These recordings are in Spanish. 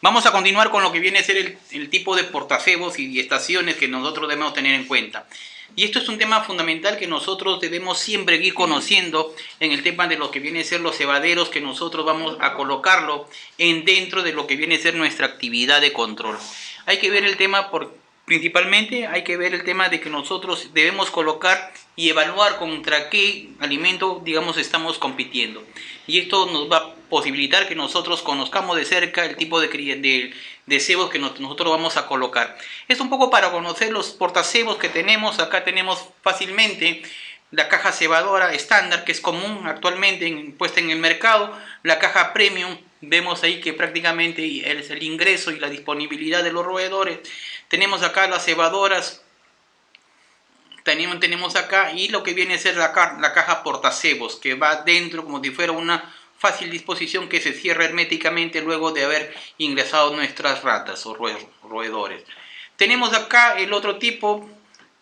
Vamos a continuar con lo que viene a ser el tipo de portacebos y estaciones que nosotros debemos tener en cuenta. Y esto es un tema fundamental que nosotros debemos siempre ir conociendo en el tema de lo que viene a ser los cebaderos que nosotros vamos a colocarlo dentro de lo que viene a ser nuestra actividad de control. Hay que ver el tema principalmente hay que ver el tema de que nosotros debemos colocar y evaluar contra qué alimento, digamos, estamos compitiendo. Y esto nos va a posibilitar que nosotros conozcamos de cerca el tipo de cebos que nosotros vamos a colocar. Es un poco para conocer los portacebos que tenemos. Acá tenemos fácilmente la caja cebadora estándar, que es común actualmente puesta en el mercado, la caja premium. Vemos ahí que prácticamente es el ingreso y la disponibilidad de los roedores. Tenemos acá las cebadoras, tenemos acá y lo que viene a ser la caja portacebos, que va dentro como si fuera una fácil disposición que se cierra herméticamente luego de haber ingresado nuestras ratas o roedores. Tenemos acá el otro tipo,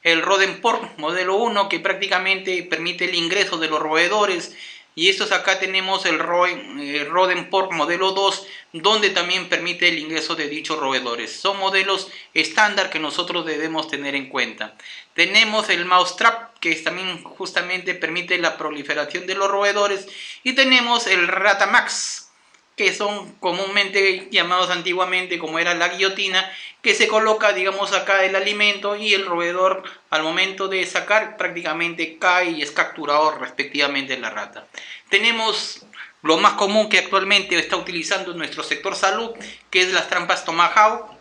el Rodenport modelo 1, que prácticamente permite el ingreso de los roedores. Y estos acá tenemos el Rodenport modelo 2, donde también permite el ingreso de dichos roedores. Son modelos estándar que nosotros debemos tener en cuenta. Tenemos el Mousetrap, que también justamente permite la proliferación de los roedores. Y tenemos el Ratamax, que son comúnmente llamados antiguamente como era la guillotina, que se coloca, digamos, acá el alimento y el roedor al momento de sacar prácticamente cae y es capturado respectivamente la rata. Tenemos lo más común que actualmente está utilizando nuestro sector salud, que es las trampas Tomahawk,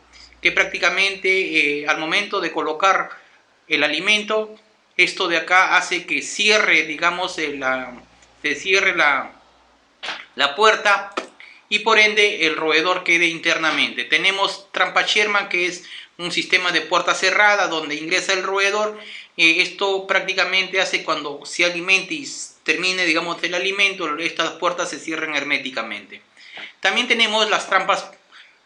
que prácticamente al momento de colocar el alimento, esto de acá hace que cierre, digamos, se cierre la puerta y por ende el roedor quede internamente. Tenemos trampa Sherman, que es un sistema de puerta cerrada donde ingresa el roedor. Esto prácticamente hace cuando se alimente y termine, digamos, el alimento, estas puertas se cierran herméticamente. También tenemos las trampas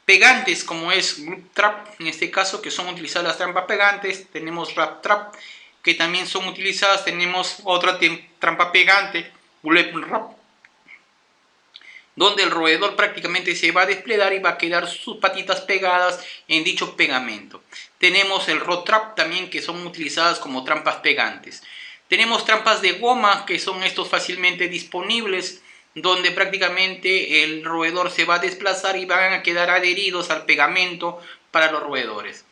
pegantes, como es Loop Trap, en este caso, que son utilizadas las trampas pegantes. Tenemos Wrap Trap, que también son utilizadas. Tenemos otra trampa pegante, Bullet Wrap, donde el roedor prácticamente se va a desplegar y va a quedar sus patitas pegadas en dicho pegamento. Tenemos el Rod Trap también, que son utilizadas como trampas pegantes. Tenemos trampas de goma, que son estos fácilmente disponibles, donde prácticamente el roedor se va a desplazar y van a quedar adheridos al pegamento para los roedores.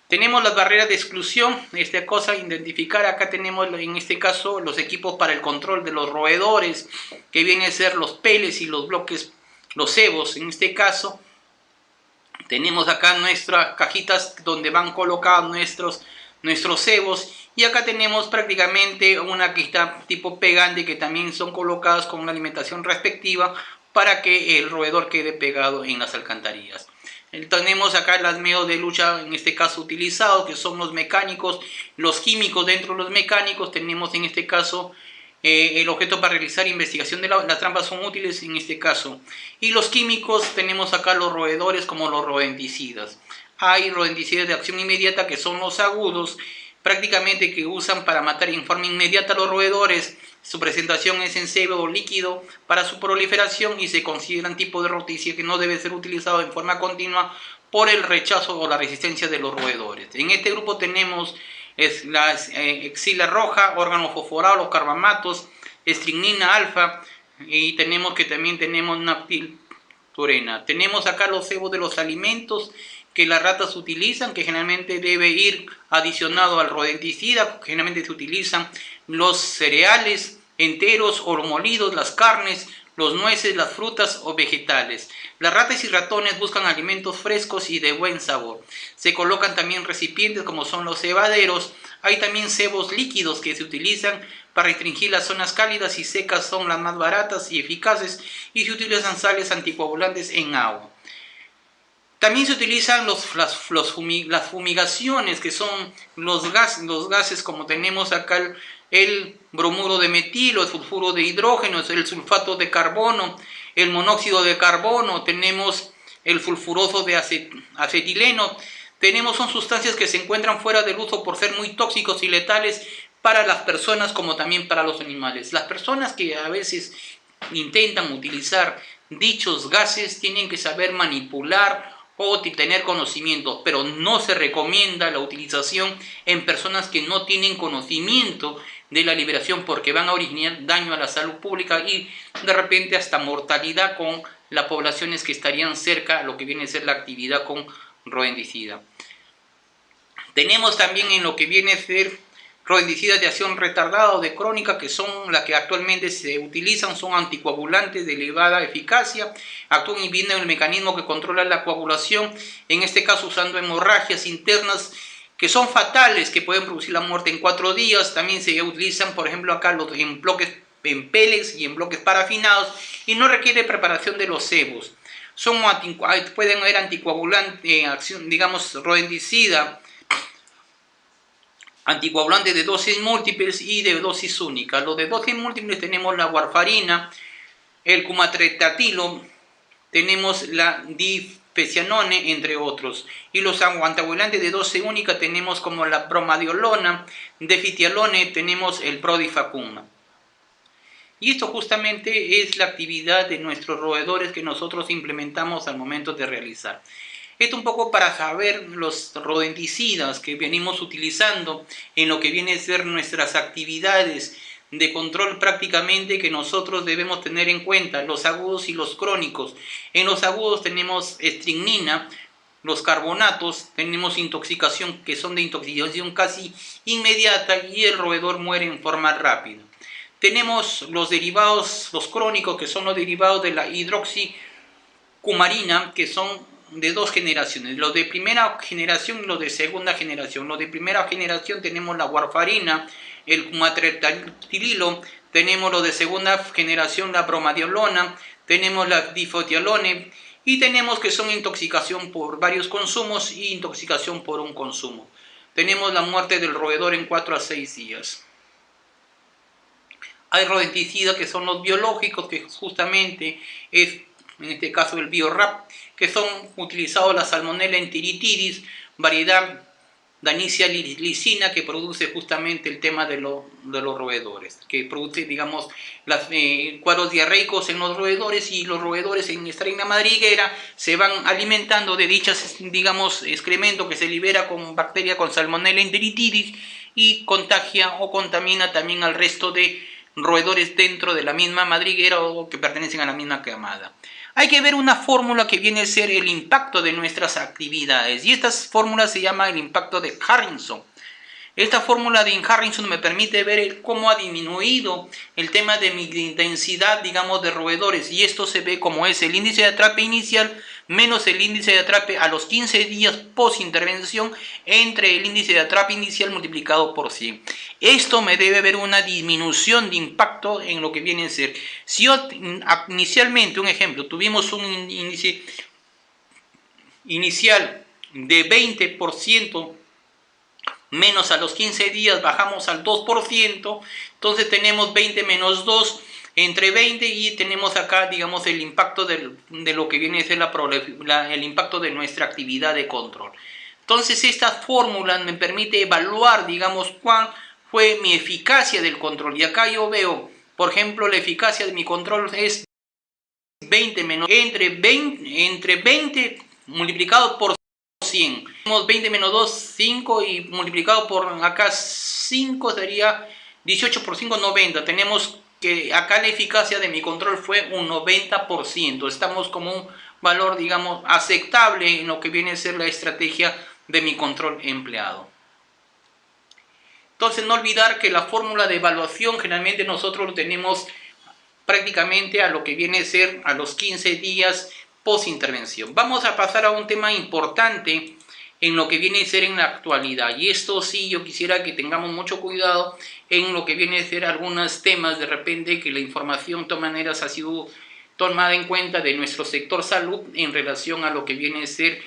Tenemos las barreras de exclusión, esta cosa, identificar, acá tenemos en este caso los equipos para el control de los roedores, que vienen a ser los peles y los bloques, los cebos en este caso. Tenemos acá nuestras cajitas donde van colocados nuestros cebos, y acá tenemos prácticamente una cajita tipo pegante que también son colocadas con una alimentación respectiva para que el roedor quede pegado en las alcantarillas. Tenemos acá los medios de lucha, en este caso utilizados, que son los mecánicos, los químicos. Dentro de los mecánicos tenemos en este caso el objeto para realizar investigación de las trampas son útiles en este caso. Y los químicos tenemos acá los roedores como los rodenticidas. Hay rodenticidas de acción inmediata, que son los agudos, prácticamente que usan para matar en forma inmediata a los roedores. Su presentación es en sebo líquido para su proliferación y se consideran tipo de roticia que no debe ser utilizado en forma continua por el rechazo o la resistencia de los roedores. En este grupo tenemos la exila roja, órgano fosforado, los carbamatos, estricnina alfa, y también tenemos naftilturena. Tenemos acá los cebos de los alimentos que las ratas utilizan, que generalmente debe ir adicionado al rodenticida. Generalmente se utilizan los cereales enteros o molidos, las carnes, los nueces, las frutas o vegetales. Las ratas y ratones buscan alimentos frescos y de buen sabor. Se colocan también recipientes como son los cebaderos. Hay también cebos líquidos que se utilizan para restringir las zonas cálidas y secas, son las más baratas y eficaces, y se utilizan sales anticoagulantes en agua. También se utilizan las fumigaciones, que son los gases como tenemos acá el bromuro de metilo, el sulfuro de hidrógeno, el sulfato de carbono, el monóxido de carbono, tenemos el sulfuroso de acetileno. Son sustancias que se encuentran fuera del uso por ser muy tóxicos y letales para las personas como también para los animales. Las personas que a veces intentan utilizar dichos gases tienen que saber manipular o tener conocimientos, pero no se recomienda la utilización en personas que no tienen conocimiento de la liberación, porque van a originar daño a la salud pública y de repente hasta mortalidad con las poblaciones que estarían cerca a lo que viene a ser la actividad con rodenticidas. Tenemos también en lo que viene a ser rodenticidas de acción retardada o de crónica, que son las que actualmente se utilizan, son anticoagulantes de elevada eficacia, actúan inhibiendo el mecanismo que controla la coagulación, en este caso usando hemorragias internas que son fatales, que pueden producir la muerte en 4 días. También se utilizan, por ejemplo, acá en bloques en pellets y en bloques parafinados, y no requiere preparación de los cebos. Pueden haber anticoagulantes, digamos, rodenticida, anticoagulantes de dosis múltiples y de dosis única. Los de dosis múltiples tenemos la warfarina, el cumatriptatilo, tenemos la difecianone, entre otros. Y los anticoagulantes de dosis única tenemos como la bromadiolona, defitialone, tenemos el prodifacuma. Y esto justamente es la actividad de nuestros roedores que nosotros implementamos al momento de realizar. Esto un poco para saber los rodenticidas que venimos utilizando en lo que viene a ser nuestras actividades de control prácticamente, que nosotros debemos tener en cuenta los agudos y los crónicos. En los agudos tenemos estricnina, los carbonatos, tenemos intoxicación que son de intoxicación casi inmediata y el roedor muere en forma rápida. Tenemos los derivados, los crónicos, que son los derivados de la hidroxicumarina, que son de 2 generaciones, los de primera generación y los de segunda generación. Los de primera generación tenemos la warfarina, el cumatriptatilo, tenemos los de segunda generación, la bromadiolona, tenemos la difetialone, y tenemos que son intoxicación por varios consumos y intoxicación por un consumo. Tenemos la muerte del roedor en 4 a 6 días. Hay rodenticidas que son los biológicos, que justamente es, en este caso, el Biorap, que son utilizados la Salmonella enteritidis, variedad Danicia lisina, que produce justamente el tema de los roedores, que produce, digamos, cuadros diarreicos en los roedores, y los roedores en nuestra reina madriguera se van alimentando de dichas, digamos, excremento que se libera con bacteria con Salmonella enteritidis y contagia o contamina también al resto de roedores dentro de la misma madriguera o que pertenecen a la misma camada. Hay que ver una fórmula que viene a ser el impacto de nuestras actividades, y esta fórmula se llama el impacto de Harrison. Esta fórmula de Harrison me permite ver cómo ha disminuido el tema de mi intensidad, digamos, de roedores, y esto se ve como es el índice de atrape inicial menos el índice de atrape a los 15 días post intervención, entre el índice de atrape inicial multiplicado por 100. Esto me debe ver una disminución de impacto en lo que viene a ser. Si yo inicialmente, un ejemplo, tuvimos un índice inicial de 20%, menos a los 15 días bajamos al 2%, entonces tenemos 20 menos 2, entre 20, y tenemos acá, digamos, el impacto de lo que viene a ser el impacto de nuestra actividad de control. Entonces esta fórmula me permite evaluar, digamos, cuál fue mi eficacia del control, y acá yo veo, por ejemplo, la eficacia de mi control es 20 menos, entre 20 multiplicado por 100. Tenemos 20 menos 2, 5, y multiplicado por acá 5 sería 18 por 5, 90. Tenemos que acá la eficacia de mi control fue un 90%. Estamos como un valor, digamos, aceptable en lo que viene a ser la estrategia de mi control empleado. Entonces, no olvidar que la fórmula de evaluación generalmente nosotros lo tenemos prácticamente a lo que viene a ser a los 15 días post intervención. Vamos a pasar a un tema importante en lo que viene a ser en la actualidad, y esto sí yo quisiera que tengamos mucho cuidado en lo que viene a ser algunos temas de repente que la información de todas maneras ha sido tomada en cuenta de nuestro sector salud en relación a lo que viene a ser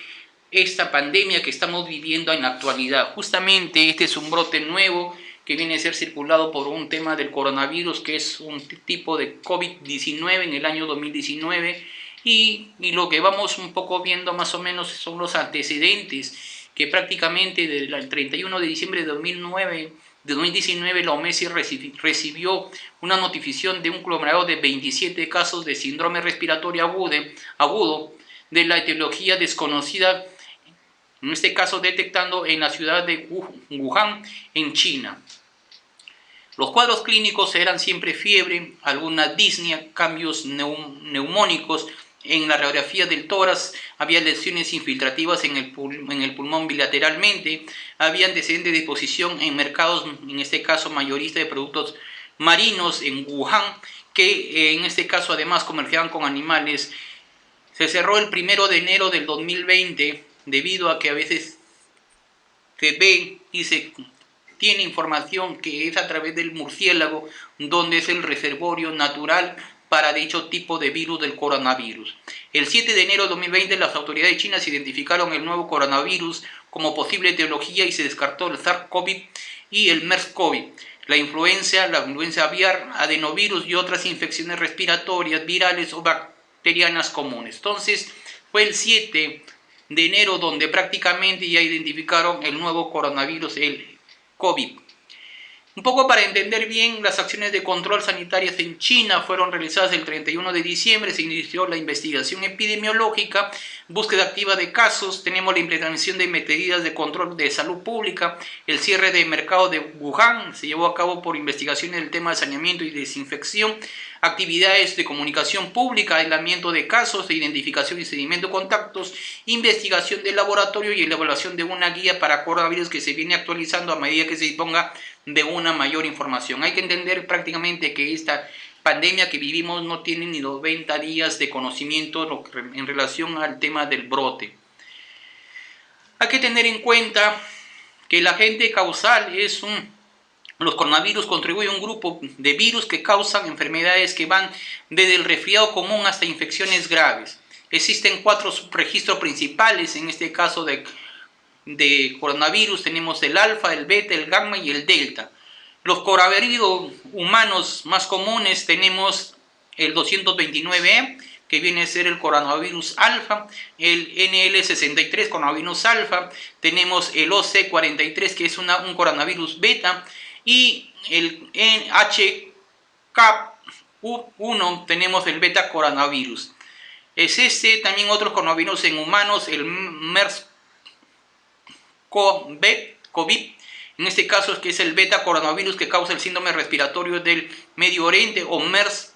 esta pandemia que estamos viviendo en la actualidad. Justamente este es un brote nuevo que viene a ser circulado por un tema del coronavirus, que es un tipo de COVID-19 en el año 2019, y lo que vamos un poco viendo más o menos son los antecedentes que prácticamente desde el 31 de diciembre de 2009 de 2019, la OMS recibió una notificación de un conglomerado de 27 casos de síndrome respiratorio agudo de la etiología desconocida, en este caso detectando en la ciudad de Wuhan, en China. Los cuadros clínicos eran siempre fiebre, alguna disnea, cambios neumónicos. En la radiografía del tórax había lesiones infiltrativas en el pulmón bilateralmente, había antecedentes de exposición en mercados, en este caso mayorista de productos marinos en Wuhan, que en este caso además comerciaban con animales. Se cerró el 1 de enero del 2020 debido a que a veces se ve y se tiene información que es a través del murciélago, donde es el reservorio natural para dicho tipo de virus del coronavirus. El 7 de enero de 2020 las autoridades chinas identificaron el nuevo coronavirus como posible etiología y se descartó el SARS-CoV y el MERS-CoV. La influencia aviar, adenovirus y otras infecciones respiratorias, virales o bacterianas comunes. Entonces fue el 7 de enero donde prácticamente ya identificaron el nuevo coronavirus, el COVID. Un poco para entender bien, las acciones de control sanitarias en China fueron realizadas el 31 de diciembre, se inició la investigación epidemiológica, búsqueda activa de casos, tenemos la implementación de medidas de control de salud pública, el cierre de mercado de Wuhan se llevó a cabo por investigaciones del tema de saneamiento y desinfección, actividades de comunicación pública, aislamiento de casos, de identificación y seguimiento de contactos, investigación de laboratorio y elaboración de una guía para coronavirus que se viene actualizando a medida que se disponga de una mayor información. Hay que entender prácticamente que esta pandemia que vivimos no tiene ni 90 días de conocimiento en relación al tema del brote. Hay que tener en cuenta que el agente causal es los coronavirus contribuyen a un grupo de virus que causan enfermedades que van desde el resfriado común hasta infecciones graves. Existen 4 subregistros principales en este caso de coronavirus. Tenemos el alfa, el beta, el gamma y el delta. Los coronavirus humanos más comunes tenemos el 229E, que viene a ser el coronavirus alfa, el NL63 coronavirus alfa, tenemos el OC43 que es un coronavirus beta, y el HK1 tenemos el beta coronavirus. Es también otros coronavirus en humanos, el MERS-CoV, en este caso es que es el beta coronavirus que causa el síndrome respiratorio del Medio Oriente, o MERS.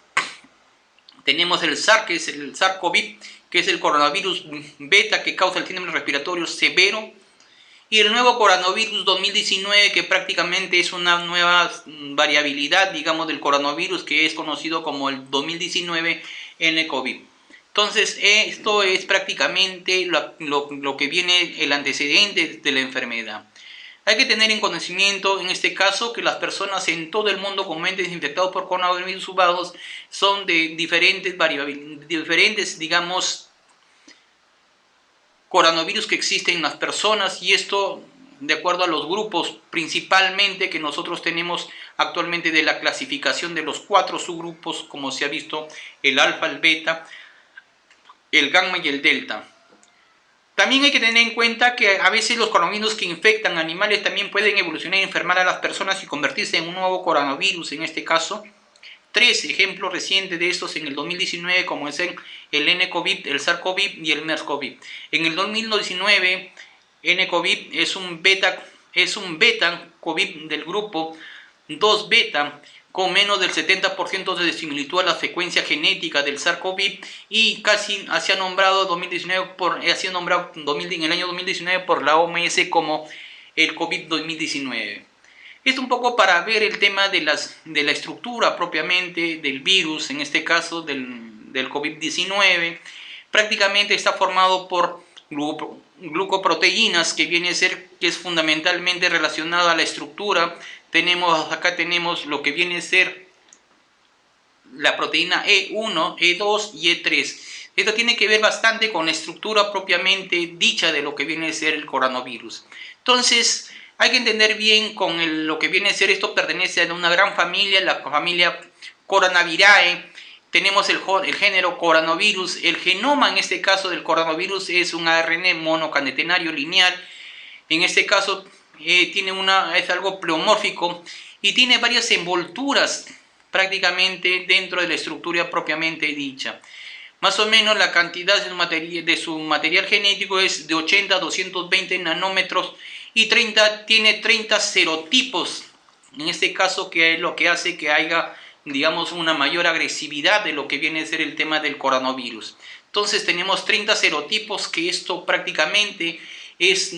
Tenemos el SARS, que es el SARS-CoV, que es el coronavirus beta que causa el síndrome respiratorio severo. Y el nuevo coronavirus 2019, que prácticamente es una nueva variabilidad, digamos, del coronavirus que es conocido como el 2019 nCoV. Entonces, esto es prácticamente lo que viene el antecedente de la enfermedad. Hay que tener en conocimiento, en este caso, que las personas en todo el mundo comúnmente infectados por coronavirus subados son de diferentes, digamos, coronavirus que existen en las personas, y esto de acuerdo a los grupos principalmente que nosotros tenemos actualmente de la clasificación de los 4 subgrupos, como se ha visto, el alfa, el beta, el gamma y el delta. También hay que tener en cuenta que a veces los coronavirus que infectan animales también pueden evolucionar y enfermar a las personas y convertirse en un nuevo coronavirus. En este caso, 3 ejemplos recientes de estos en el 2019, como es el nCoV, el SARS-CoV y el MERS-CoV. En el 2019, nCoV es un beta COVID del grupo 2 beta, con menos del 70% de similitud a la secuencia genética del SARS-CoV, y casi se ha nombrado en el año 2019 por la OMS como el COVID 2019. Esto un poco para ver el tema de la estructura propiamente del virus, en este caso del COVID-19. Prácticamente está formado por glucoproteínas, que es fundamentalmente relacionado a la estructura. Acá tenemos lo que viene a ser la proteína E1, E2 y E3. Esto tiene que ver bastante con la estructura propiamente dicha de lo que viene a ser el coronavirus. Entonces, hay que entender bien lo que viene a ser esto. Pertenece a una gran familia, la familia Coronavirae. Tenemos el género coronavirus. El genoma en este caso del coronavirus es un ARN monocatenario lineal. En este caso es algo pleomórfico y tiene varias envolturas prácticamente dentro de la estructura propiamente dicha. Más o menos la cantidad de su material genético es de 80 a 220 nanómetros y tiene 30 serotipos. En este caso, que es lo que hace que haya, digamos, una mayor agresividad de lo que viene a ser el tema del coronavirus. Entonces tenemos 30 serotipos, que esto prácticamente es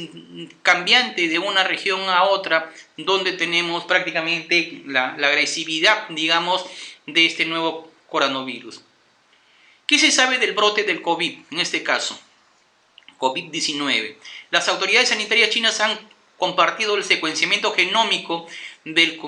cambiante de una región a otra, donde tenemos prácticamente la agresividad, digamos, de este nuevo coronavirus. ¿Qué se sabe del brote del COVID, en este caso? COVID-19. Las autoridades sanitarias chinas han compartido el secuenciamiento genómico del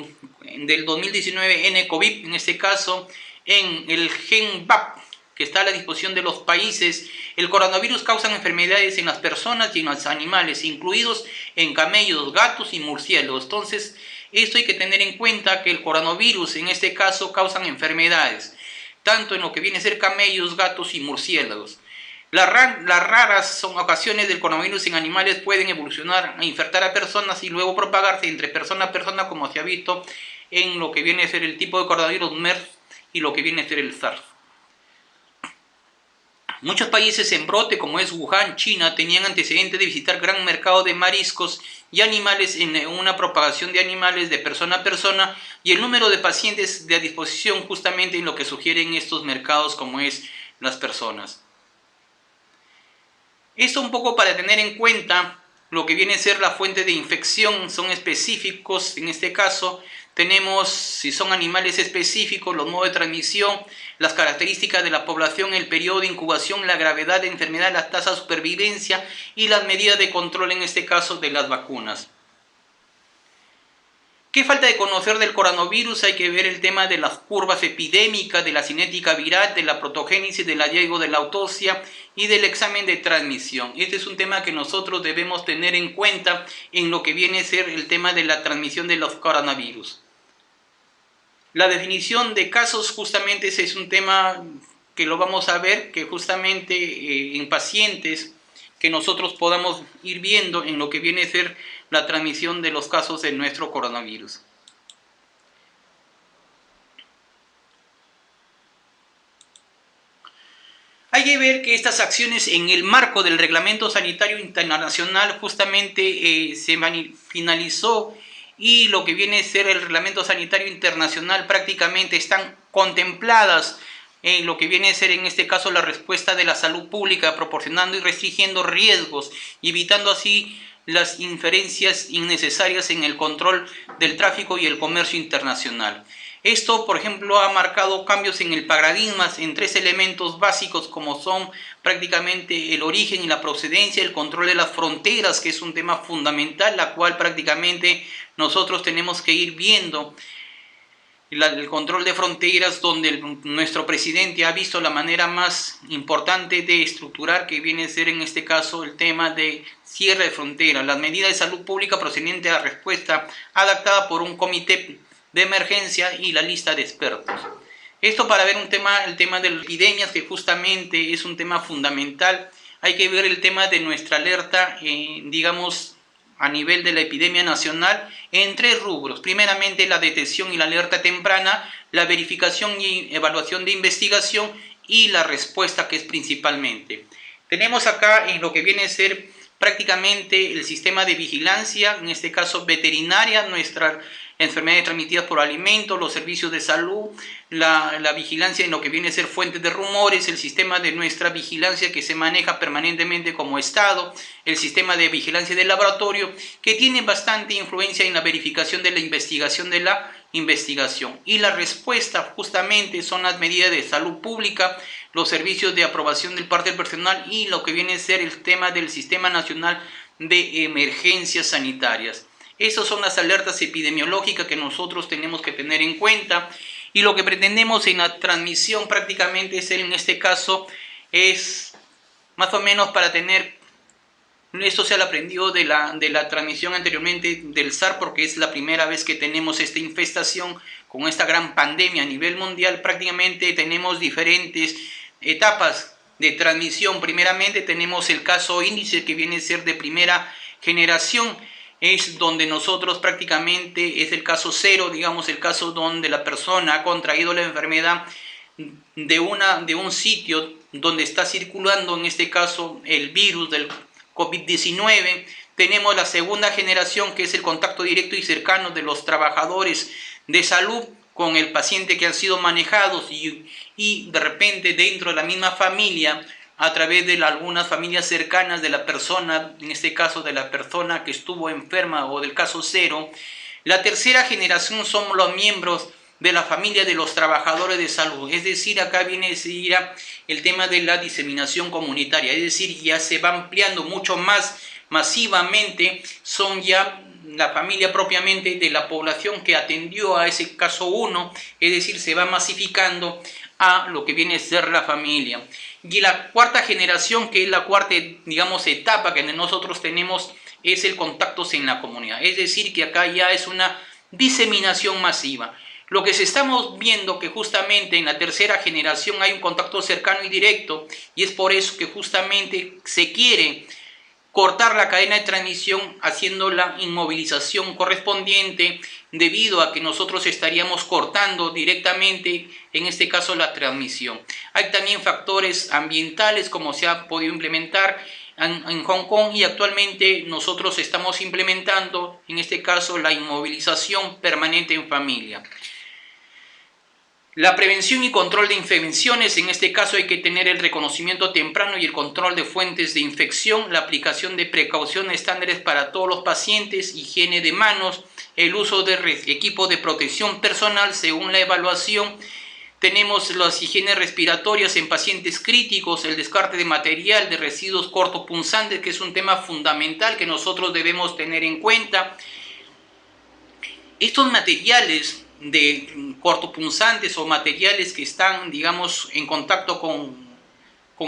2019 nCoV, en este caso en el gen VAP, que está a la disposición de los países. El coronavirus causa enfermedades en las personas y en los animales, incluidos en camellos, gatos y murciélagos. Entonces, esto hay que tener en cuenta, que el coronavirus en este caso causan enfermedades, tanto en lo que viene a ser camellos, gatos y murciélagos. Las raras ocasiones del coronavirus en animales pueden evolucionar a infectar a personas y luego propagarse entre persona a persona, como se ha visto en lo que viene a ser el tipo de coronavirus MERS y lo que viene a ser el SARS. Muchos países en brote, como es Wuhan, China, tenían antecedentes de visitar gran mercado de mariscos y animales en una propagación de animales de persona a persona, y el número de pacientes de a disposición justamente en lo que sugieren estos mercados, como es las personas. Esto un poco para tener en cuenta lo que viene a ser la fuente de infección. Son específicos, en este caso tenemos, si son animales específicos, los modos de transmisión, las características de la población, el periodo de incubación, la gravedad de enfermedad, las tasas de supervivencia y las medidas de control, en este caso de las vacunas. ¿Qué falta de conocer del coronavirus? Hay que ver el tema de las curvas epidémicas, de la cinética viral, de la protogénesis, del hallazgo de la autopsia y del examen de transmisión. Este es un tema que nosotros debemos tener en cuenta en lo que viene a ser el tema de la transmisión de los coronavirus. La definición de casos, justamente ese es un tema que lo vamos a ver, que justamente en pacientes que nosotros podamos ir viendo en lo que viene a ser la transmisión de los casos de nuestro coronavirus. Hay que ver que estas acciones en el marco del Reglamento Sanitario Internacional justamente se finalizó, y lo que viene a ser el Reglamento Sanitario Internacional prácticamente están contempladas en lo que viene a ser en este caso la respuesta de la salud pública, proporcionando y restringiendo riesgos y evitando así las inferencias innecesarias en el control del tráfico y el comercio internacional. Esto, por ejemplo, ha marcado cambios en el paradigma en 3 elementos básicos, como son prácticamente el origen y la procedencia, el control de las fronteras, que es un tema fundamental, la cual prácticamente nosotros tenemos que ir viendo. El control de fronteras, donde nuestro presidente ha visto la manera más importante de estructurar, que viene a ser en este caso el tema de cierre de fronteras, las medidas de salud pública procedentes a respuesta adaptada por un comité de emergencia y la lista de expertos. Esto para ver el tema de las epidemias, que justamente es un tema fundamental. Hay que ver el tema de nuestra alerta, digamos, a nivel de la epidemia nacional, en 3 rubros. Primeramente, la detección y la alerta temprana, la verificación y evaluación de investigación y la respuesta, que es principalmente. Tenemos acá en lo que viene a ser prácticamente el sistema de vigilancia, en este caso veterinaria, nuestras enfermedades transmitidas por alimentos, los servicios de salud, la vigilancia en lo que viene a ser fuentes de rumores, el sistema de nuestra vigilancia que se maneja permanentemente como Estado, el sistema de vigilancia del laboratorio, que tiene bastante influencia en la verificación de la investigación y la respuesta justamente son las medidas de salud pública, los servicios de aprobación del parte del personal y lo que viene a ser el tema del Sistema Nacional de Emergencias Sanitarias. Esas son las alertas epidemiológicas que nosotros tenemos que tener en cuenta, y lo que pretendemos en la transmisión prácticamente es, en este caso, es más o menos para tener, esto se ha aprendido de la transmisión anteriormente del SARS, porque es la primera vez que tenemos esta infestación con esta gran pandemia a nivel mundial. Prácticamente tenemos diferentes etapas de transmisión. Primeramente tenemos el caso índice, que viene a ser de primera generación, es donde nosotros prácticamente es el caso cero, digamos el caso donde la persona ha contraído la enfermedad de un sitio donde está circulando en este caso el virus del COVID-19. Tenemos la segunda generación, que es el contacto directo y cercano de los trabajadores de salud con el paciente que han sido manejados y de repente dentro de la misma familia, a través de algunas familias cercanas de la persona, en este caso de la persona que estuvo enferma o del caso cero. La tercera generación son los miembros de la familia de los trabajadores de salud, es decir, acá viene enseguida el tema de la diseminación comunitaria, es decir, ya se va ampliando mucho más masivamente, son ya la familia propiamente de la población que atendió a ese caso 1, es decir, se va masificando a lo que viene a ser la familia. Y la cuarta generación, que es la cuarta, digamos, etapa que nosotros tenemos, es el contactos en la comunidad, es decir, que acá ya es una diseminación masiva. Lo que se estamos viendo que justamente en la tercera generación hay un contacto cercano y directo, y es por eso que justamente se quiere cortar la cadena de transmisión haciendo la inmovilización correspondiente, debido a que nosotros estaríamos cortando directamente, en este caso, la transmisión. Hay también factores ambientales, como se ha podido implementar en Hong Kong, y actualmente nosotros estamos implementando, en este caso, la inmovilización permanente en familia. La prevención y control de infecciones, en este caso hay que tener el reconocimiento temprano y el control de fuentes de infección, la aplicación de precauciones estándares para todos los pacientes, higiene de manos, el uso de equipo de protección personal según la evaluación. Tenemos las higienes respiratorias en pacientes críticos, el descarte de material de residuos cortopunzantes, que es un tema fundamental que nosotros debemos tener en cuenta. Estos materiales de cortopunzantes o materiales que están, digamos, en contacto con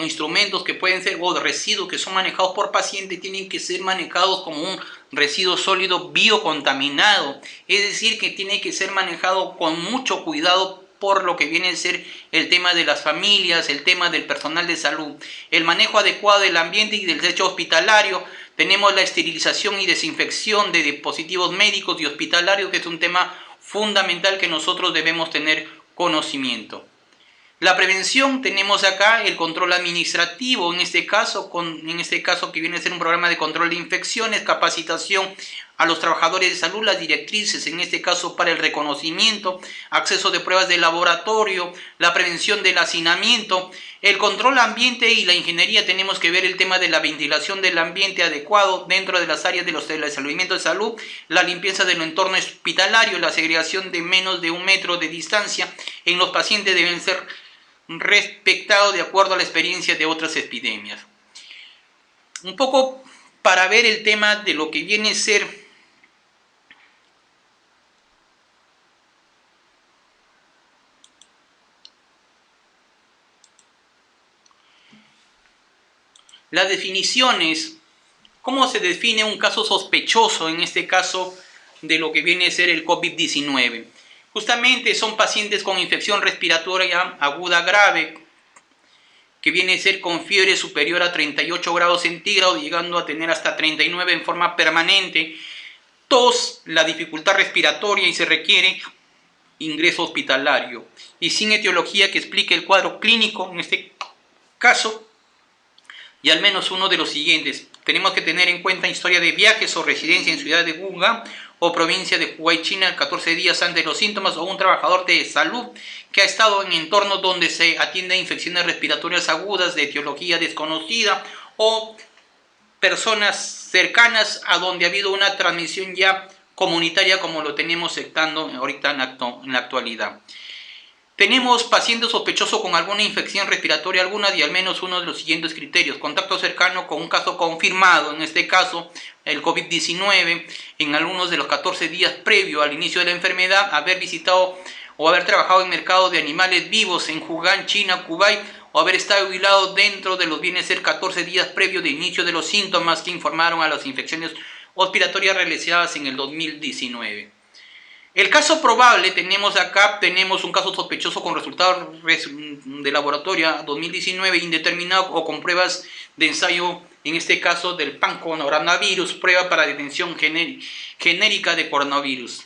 instrumentos que pueden ser, o residuos que son manejados por pacientes, tienen que ser manejados como un residuo sólido biocontaminado, es decir, que tiene que ser manejado con mucho cuidado por lo que viene a ser el tema de las familias, el tema del personal de salud, el manejo adecuado del ambiente y del techo hospitalario. Tenemos la esterilización y desinfección de dispositivos médicos y hospitalarios, que es un tema fundamental que nosotros debemos tener conocimiento. La prevención, tenemos acá el control administrativo, en este caso que viene a ser un programa de control de infecciones, capacitación a los trabajadores de salud, las directrices, en este caso para el reconocimiento, acceso de pruebas de laboratorio, la prevención del hacinamiento, el control ambiente y la ingeniería. Tenemos que ver el tema de la ventilación del ambiente adecuado dentro de las áreas del establecimiento de salud, la limpieza del entorno hospitalario, la segregación de menos de 1 metro de distancia en los pacientes deben ser respetados de acuerdo a la experiencia de otras epidemias. Un poco para ver el tema de lo que viene a ser las definiciones, cómo se define un caso sospechoso, en este caso de lo que viene a ser el COVID-19. Justamente son pacientes con infección respiratoria aguda grave, que viene a ser con fiebre superior a 38 grados centígrados, llegando a tener hasta 39 en forma permanente, tos, la dificultad respiratoria, y se requiere ingreso hospitalario, y sin etiología que explique el cuadro clínico, en este caso, y al menos uno de los siguientes. Tenemos que tener en cuenta historia de viajes o residencia en ciudad de Wuhan o provincia de Hubei, China, 14 días antes de los síntomas, o un trabajador de salud que ha estado en entornos donde se atiende a infecciones respiratorias agudas de etiología desconocida, o personas cercanas a donde ha habido una transmisión ya comunitaria, como lo tenemos aceptando ahorita en la actualidad. Tenemos pacientes sospechosos con alguna infección respiratoria alguna, y al menos uno de los siguientes criterios: contacto cercano con un caso confirmado, en este caso el COVID-19, en algunos de los 14 días previo al inicio de la enfermedad, haber visitado o haber trabajado en mercado de animales vivos en Wuhan, China, Kuwait, o haber estado jubilado dentro de los bienes ser 14 días previo de inicio de los síntomas que informaron a las infecciones respiratorias realizadas en el 2019. El caso probable, tenemos un caso sospechoso con resultado de laboratorio 2019 indeterminado o con pruebas de ensayo en este caso del pan-coronavirus, prueba para detención genérica de coronavirus.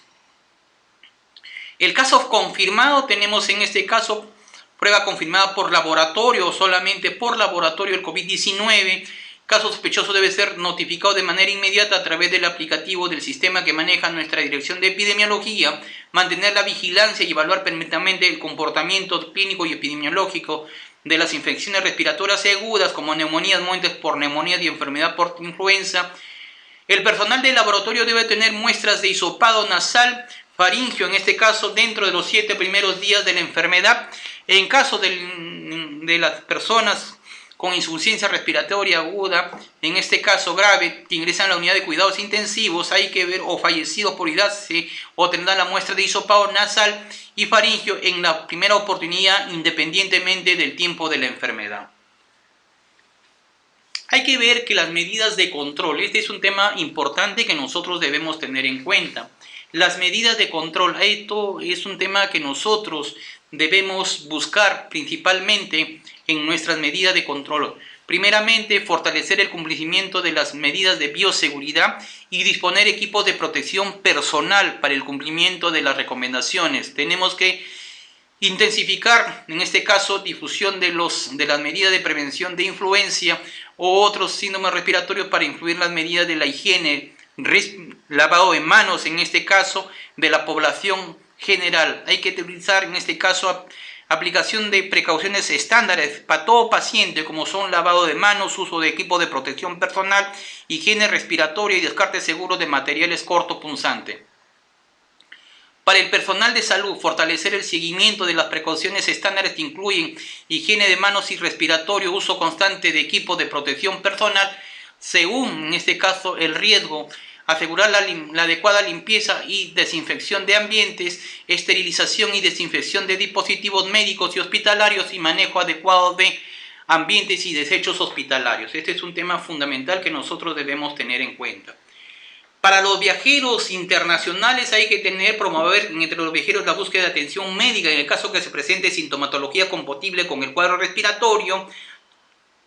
El caso confirmado tenemos en este caso prueba confirmada por laboratorio, solamente por laboratorio el COVID-19. Caso sospechoso debe ser notificado de manera inmediata a través del aplicativo del sistema que maneja nuestra Dirección de Epidemiología, mantener la vigilancia y evaluar permanentemente el comportamiento clínico y epidemiológico de las infecciones respiratorias agudas como neumonías, muertes por neumonía y enfermedad por influenza. El personal del laboratorio debe tener muestras de hisopado nasal, faringio, en este caso dentro de los 7 primeros días de la enfermedad. En caso de las personas con insuficiencia respiratoria aguda, en este caso grave, que ingresan a la unidad de cuidados intensivos, hay que ver o fallecidos por hidratarse o tendrán la muestra de hisopado nasal y faringio en la primera oportunidad, independientemente del tiempo de la enfermedad. Hay que ver que las medidas de control, este es un tema importante que nosotros debemos tener en cuenta. Las medidas de control, esto es un tema que nosotros debemos buscar principalmente en nuestras medidas de control. Primeramente, fortalecer el cumplimiento de las medidas de bioseguridad y disponer equipos de protección personal para el cumplimiento de las recomendaciones. Tenemos que intensificar, en este caso, difusión de las medidas de prevención de influenza o otros síndromes respiratorios para incluir las medidas de la higiene, lavado de manos, en este caso, de la población general. Hay que utilizar, en este caso, aplicación de precauciones estándares para todo paciente, como son lavado de manos, uso de equipo de protección personal, higiene respiratoria y descarte seguro de materiales cortopunzantes. Para el personal de salud, fortalecer el seguimiento de las precauciones estándares que incluyen higiene de manos y respiratorio, uso constante de equipo de protección personal, según, en este caso, el riesgo, asegurar la adecuada limpieza y desinfección de ambientes, esterilización y desinfección de dispositivos médicos y hospitalarios y manejo adecuado de ambientes y desechos hospitalarios. Este es un tema fundamental que nosotros debemos tener en cuenta. Para los viajeros internacionales hay que promover entre los viajeros la búsqueda de atención médica en el caso que se presente sintomatología compatible con el cuadro respiratorio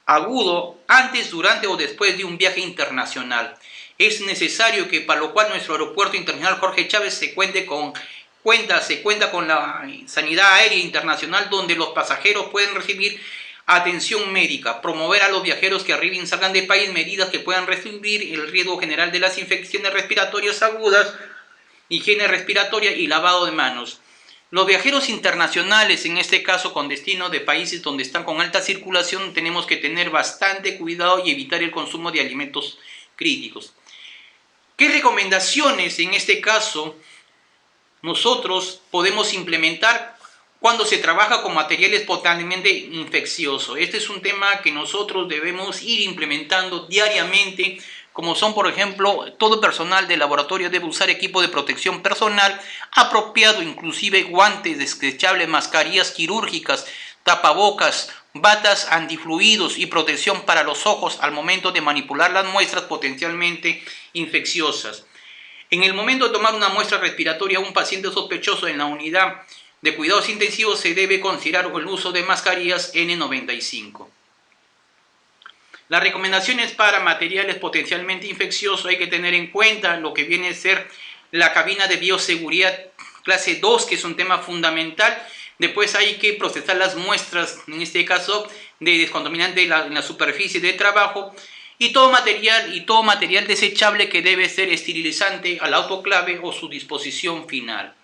agudo antes, durante o después de un viaje internacional. Es necesario que para lo cual nuestro aeropuerto internacional Jorge Chávez se cuenta con la sanidad aérea internacional, donde los pasajeros pueden recibir atención médica, promover a los viajeros que arriben y salgan del país medidas que puedan reducir el riesgo general de las infecciones respiratorias agudas, higiene respiratoria y lavado de manos. Los viajeros internacionales, en este caso con destino de países donde están con alta circulación, tenemos que tener bastante cuidado y evitar el consumo de alimentos críticos. ¿Qué recomendaciones en este caso nosotros podemos implementar cuando se trabaja con materiales potencialmente infecciosos? Este es un tema que nosotros debemos ir implementando diariamente, como son, por ejemplo, todo personal de laboratorio debe usar equipo de protección personal apropiado, inclusive guantes desechables, mascarillas quirúrgicas, tapabocas, batas antifluidos y protección para los ojos al momento de manipular las muestras potencialmente infecciosas. En el momento de tomar una muestra respiratoria a un paciente sospechoso en la unidad de cuidados intensivos se debe considerar el uso de mascarillas N95. Las recomendaciones para materiales potencialmente infecciosos, hay que tener en cuenta lo que viene a ser la cabina de bioseguridad clase 2, que es un tema fundamental. Después hay que procesar las muestras, en este caso de descontaminante en la superficie de trabajo, y todo material desechable que debe ser esterilizante al autoclave o su disposición final.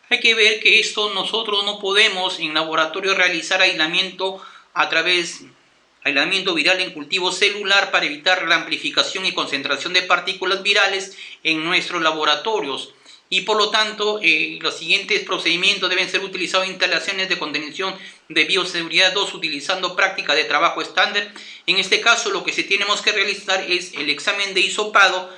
Hay que ver que esto nosotros no podemos en laboratorio realizar aislamiento viral en cultivo celular para evitar la amplificación y concentración de partículas virales en nuestros laboratorios. Y por lo tanto, los siguientes procedimientos deben ser utilizados en instalaciones de contención de bioseguridad 2 utilizando práctica de trabajo estándar. En este caso, lo que tenemos que realizar es el examen de hisopado,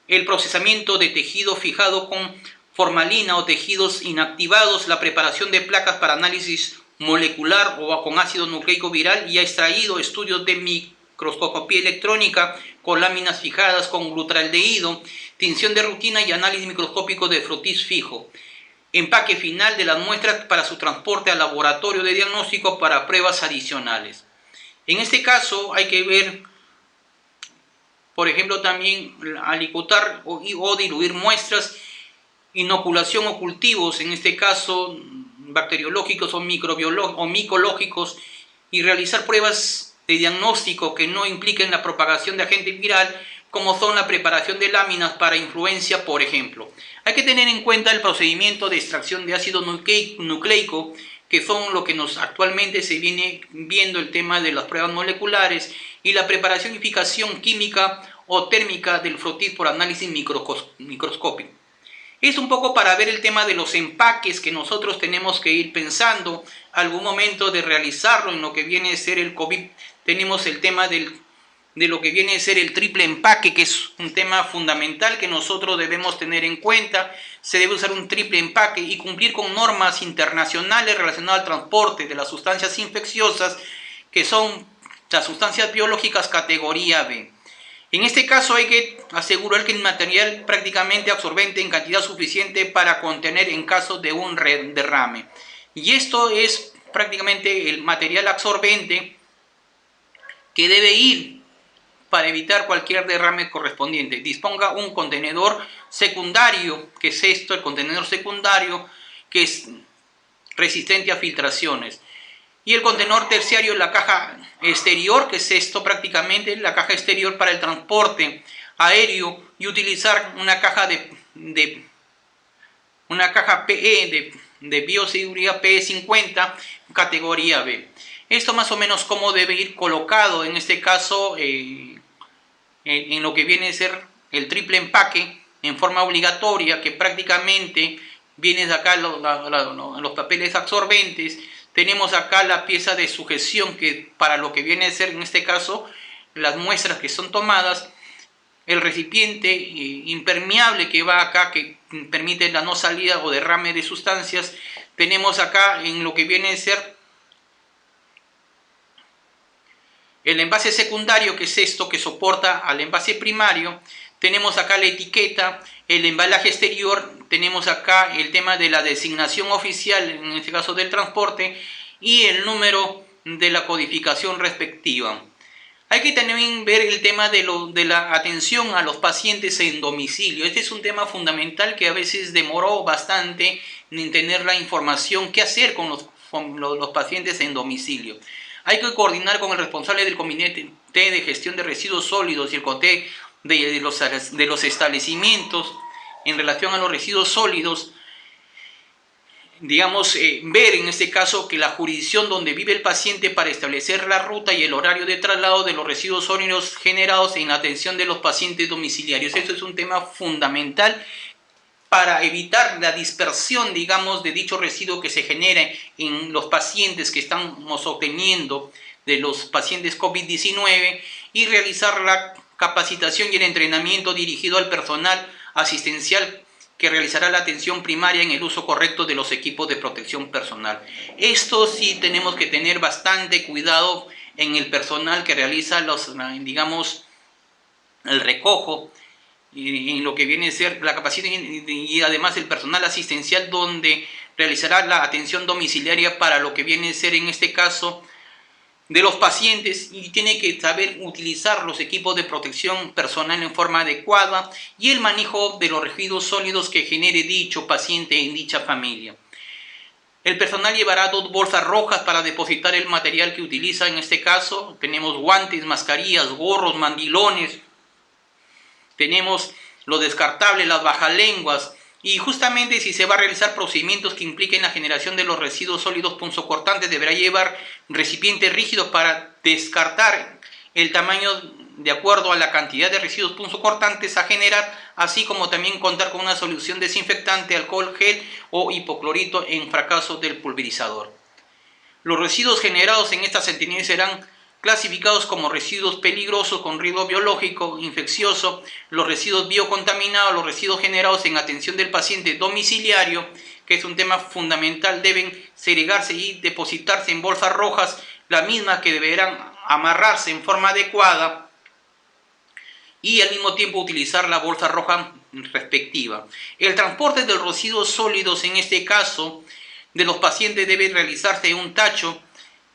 el procesamiento de tejido fijado con formalina o tejidos inactivados, la preparación de placas para análisis molecular o con ácido nucleico viral y ha extraído estudios de microscopía electrónica con láminas fijadas con glutaraldehído, tinción de rutina y análisis microscópico de frotis fijo. empaque final de las muestras para su transporte al laboratorio de diagnóstico para pruebas adicionales. En este caso hay que ver, por ejemplo, también alicuotar o diluir muestras, inoculación o cultivos, en este caso bacteriológicos o microbiológicos o micológicos, y realizar pruebas de diagnóstico que no impliquen la propagación de agente viral, como son la preparación de láminas para influencia, por ejemplo. Hay que tener en cuenta el procedimiento de extracción de ácido nucleico, que son lo que actualmente se viene viendo el tema de las pruebas moleculares, y la preparación y fijación química o térmica del frotis por análisis microscópico. Es un poco para ver el tema de los empaques que nosotros tenemos que ir pensando algún momento de realizarlo en lo que viene a ser el COVID. Tenemos el tema de lo que viene a ser el triple empaque, que es un tema fundamental que nosotros debemos tener en cuenta. Se debe usar un triple empaque y cumplir con normas internacionales relacionadas al transporte de las sustancias infecciosas, que son las sustancias biológicas categoría B. En este caso hay que asegurar que el material prácticamente absorbente en cantidad suficiente para contener en caso de un derrame. Y esto es prácticamente el material absorbente que debe ir para evitar cualquier derrame correspondiente. Disponga un contenedor secundario, que es esto, el contenedor secundario, que es resistente a filtraciones. Y el contenedor terciario, la caja exterior, que es esto prácticamente, la caja exterior para el transporte aéreo, y utilizar una caja una caja PE de bioseguridad PE50 categoría B. Esto más o menos cómo debe ir colocado en este caso en lo que viene a ser el triple empaque en forma obligatoria, que prácticamente vienen acá los papeles absorbentes. Tenemos acá la pieza de sujeción, que para lo que viene a ser en este caso las muestras que son tomadas, el recipiente impermeable que va acá, que permite la no salida o derrame de sustancias. Tenemos acá en lo que viene a ser el envase secundario, que es esto que soporta al envase primario. Tenemos acá la etiqueta, el embalaje exterior, tenemos acá el tema de la designación oficial, en este caso del transporte, y el número de la codificación respectiva. Hay que también ver el tema de la atención a los pacientes en domicilio. Este es un tema fundamental que a veces demoró bastante en tener la información qué hacer con los pacientes en domicilio. Hay que coordinar con el responsable del Comité de Gestión de Residuos Sólidos y el Comité de los establecimientos en relación a los residuos sólidos, digamos, ver en este caso que la jurisdicción donde vive el paciente, para establecer la ruta y el horario de traslado de los residuos sólidos generados en la atención de los pacientes domiciliarios. Esto es un tema fundamental para evitar la dispersión, digamos, de dicho residuo que se genere en los pacientes que estamos obteniendo de los pacientes COVID-19, y realizar la capacitación y el entrenamiento dirigido al personal asistencial que realizará la atención primaria en el uso correcto de los equipos de protección personal. Esto sí tenemos que tener bastante cuidado en el personal que realiza digamos, el recojo, y en lo que viene a ser la capacitación, y además el personal asistencial donde realizará la atención domiciliaria para lo que viene a ser en este caso de los pacientes, y tiene que saber utilizar los equipos de protección personal en forma adecuada, y el manejo de los residuos sólidos que genere dicho paciente en dicha familia. El personal llevará 2 bolsas rojas para depositar el material que utiliza. En este caso tenemos guantes, mascarillas, gorros, mandilones, tenemos lo descartable, las bajalenguas. Y justamente si se va a realizar procedimientos que impliquen la generación de los residuos sólidos punzocortantes, deberá llevar recipientes rígidos para descartar el tamaño de acuerdo a la cantidad de residuos punzocortantes a generar, así como también contar con una solución desinfectante, alcohol gel o hipoclorito en fracaso del pulverizador. Los residuos generados en estas centinela serán clasificados como residuos peligrosos con riesgo biológico infeccioso, los residuos biocontaminados, los residuos generados en atención del paciente domiciliario, que es un tema fundamental, deben segregarse y depositarse en bolsas rojas, las mismas que deberán amarrarse en forma adecuada, y al mismo tiempo utilizar la bolsa roja respectiva. El transporte de los residuos sólidos, en este caso, de los pacientes debe realizarse en un tacho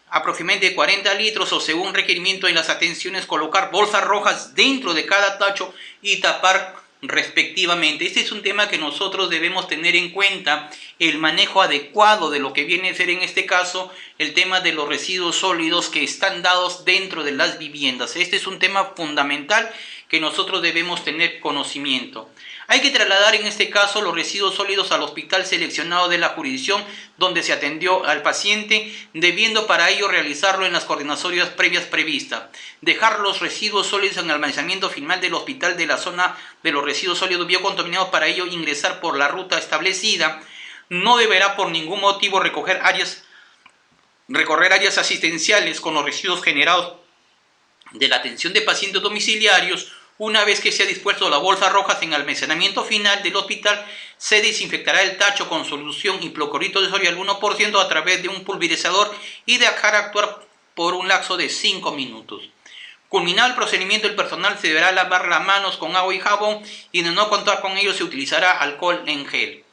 aproximadamente 40 litros o según requerimiento en las atenciones colocar bolsas rojas dentro de cada tacho y tapar respectivamente. Este es un tema que nosotros debemos tener en cuenta, el manejo adecuado de lo que viene a ser en este caso el tema de los residuos sólidos que están dados dentro de las viviendas. Este es un tema fundamental que nosotros debemos tener conocimiento. Hay que trasladar en este caso los residuos sólidos al hospital seleccionado de la jurisdicción donde se atendió al paciente, debiendo para ello realizarlo en las coordinatorias previas previstas. Dejar los residuos sólidos en el almacenamiento final del hospital de la zona de los residuos sólidos biocontaminados, para ello ingresar por la ruta establecida. No deberá por ningún motivo recorrer áreas asistenciales con los residuos generados de la atención de pacientes domiciliarios. Una vez que se ha dispuesto las bolsas rojas en almacenamiento final del hospital, se desinfectará el tacho con solución hipoclorito de sodio al 1% a través de un pulverizador y dejar actuar por un lapso de 5 minutos. Culminado el procedimiento, el personal se deberá lavar las manos con agua y jabón y de no contar con ello se utilizará alcohol en gel.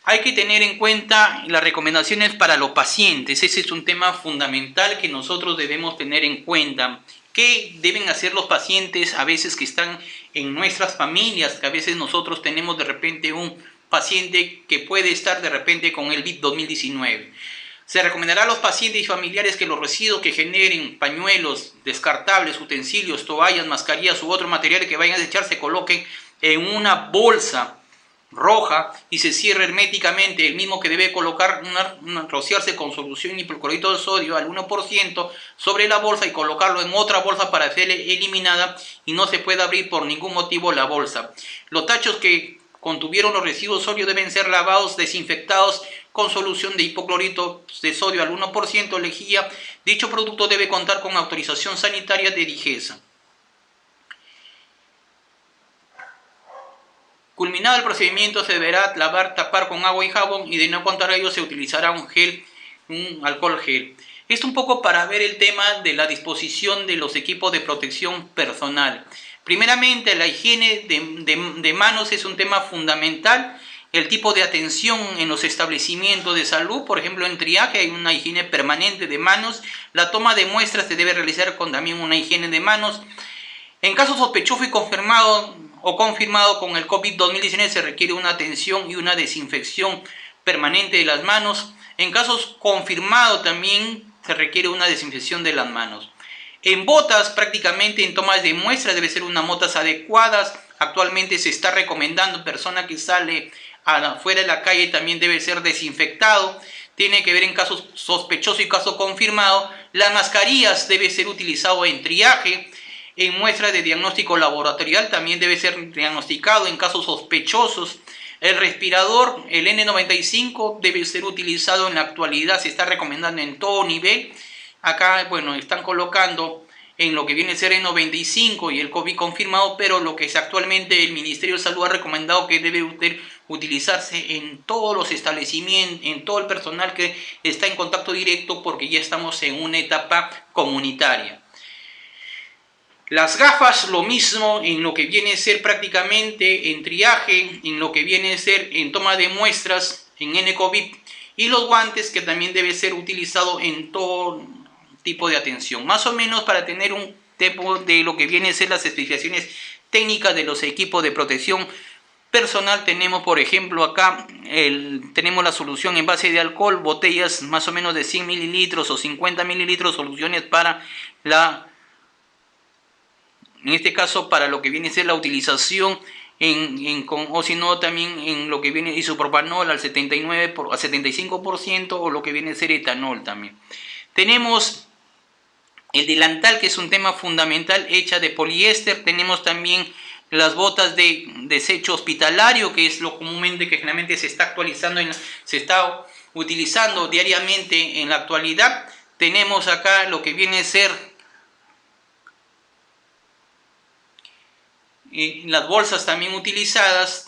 Hay que tener en cuenta las recomendaciones para los pacientes. Ese es un tema fundamental que nosotros debemos tener en cuenta. ¿Qué deben hacer los pacientes a veces que están en nuestras familias? Que a veces nosotros tenemos de repente un paciente que puede estar de repente con el VIH-2019. Se recomendará a los pacientes y familiares que los residuos que generen, pañuelos descartables, utensilios, toallas, mascarillas u otro material que vayan a echar, se coloquen en una bolsa roja y se cierre herméticamente, el mismo que debe colocar rociarse con solución hipoclorito de sodio al 1% sobre la bolsa y colocarlo en otra bolsa para ser eliminada, y no se puede abrir por ningún motivo la bolsa. Los tachos que contuvieron los residuos sólidos deben ser lavados, desinfectados con solución de hipoclorito de sodio al 1% lejía. Dicho producto debe contar con autorización sanitaria de DIGESA. Culminado el procedimiento, se deberá lavar, tapar con agua y jabón, y de no contar ello se utilizará un alcohol gel. Esto un poco para ver el tema de la disposición de los equipos de protección personal. Primeramente, la higiene de manos es un tema fundamental. El tipo de atención en los establecimientos de salud, por ejemplo en triaje hay una higiene permanente de manos. La toma de muestras se debe realizar con también una higiene de manos. En caso sospechoso y confirmado con el COVID-2019 se requiere una atención y una desinfección permanente de las manos. En casos confirmados también se requiere una desinfección de las manos. En botas, prácticamente en tomas de muestras debe ser unas botas adecuadas. Actualmente se está recomendando, persona que sale afuera de la calle también debe ser desinfectado. Tiene que ver en casos sospechosos y caso confirmado. Las mascarillas debe ser utilizado en triaje. En muestras de diagnóstico laboratorial también debe ser diagnosticado en casos sospechosos. El respirador, el N95, debe ser utilizado en la actualidad, se está recomendando en todo nivel. Acá, bueno, están colocando en lo que viene a ser N95 y el COVID confirmado, pero lo que es actualmente el Ministerio de Salud ha recomendado que debe utilizarse en todos los establecimientos, en todo el personal que está en contacto directo, porque ya estamos en una etapa comunitaria. Las gafas, lo mismo en lo que viene a ser prácticamente en triaje, en lo que viene a ser en toma de muestras en N-COVID, y los guantes que también debe ser utilizado en todo tipo de atención. Más o menos para tener un tipo de lo que viene a ser las especificaciones técnicas de los equipos de protección personal. Tenemos por ejemplo acá, tenemos la solución en base de alcohol, botellas más o menos de 100 mililitros o 50 mililitros, soluciones para en este caso para lo que viene a ser la utilización o si no también en lo que viene isopropanol al 75% o lo que viene a ser etanol también. Tenemos el delantal, que es un tema fundamental, hecha de poliéster. Tenemos también las botas de desecho hospitalario, que es lo comúnmente que generalmente se está actualizando, se está utilizando diariamente en la actualidad. Tenemos acá lo que viene a ser las bolsas también utilizadas.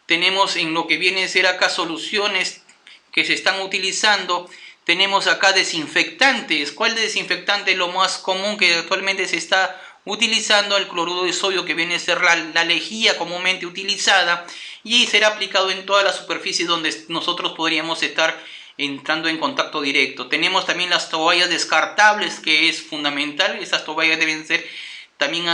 Tenemos en lo que viene a ser acá soluciones que se están utilizando. Tenemos acá desinfectantes. ¿Cuál desinfectante es lo más común que actualmente se está utilizando el cloruro de sodio, que viene a ser la lejía comúnmente utilizada, y será aplicado en todas las superficies donde nosotros podríamos estar entrando en contacto directo. Tenemos también las toallas descartables, que es fundamental. Estas toallas deben ser también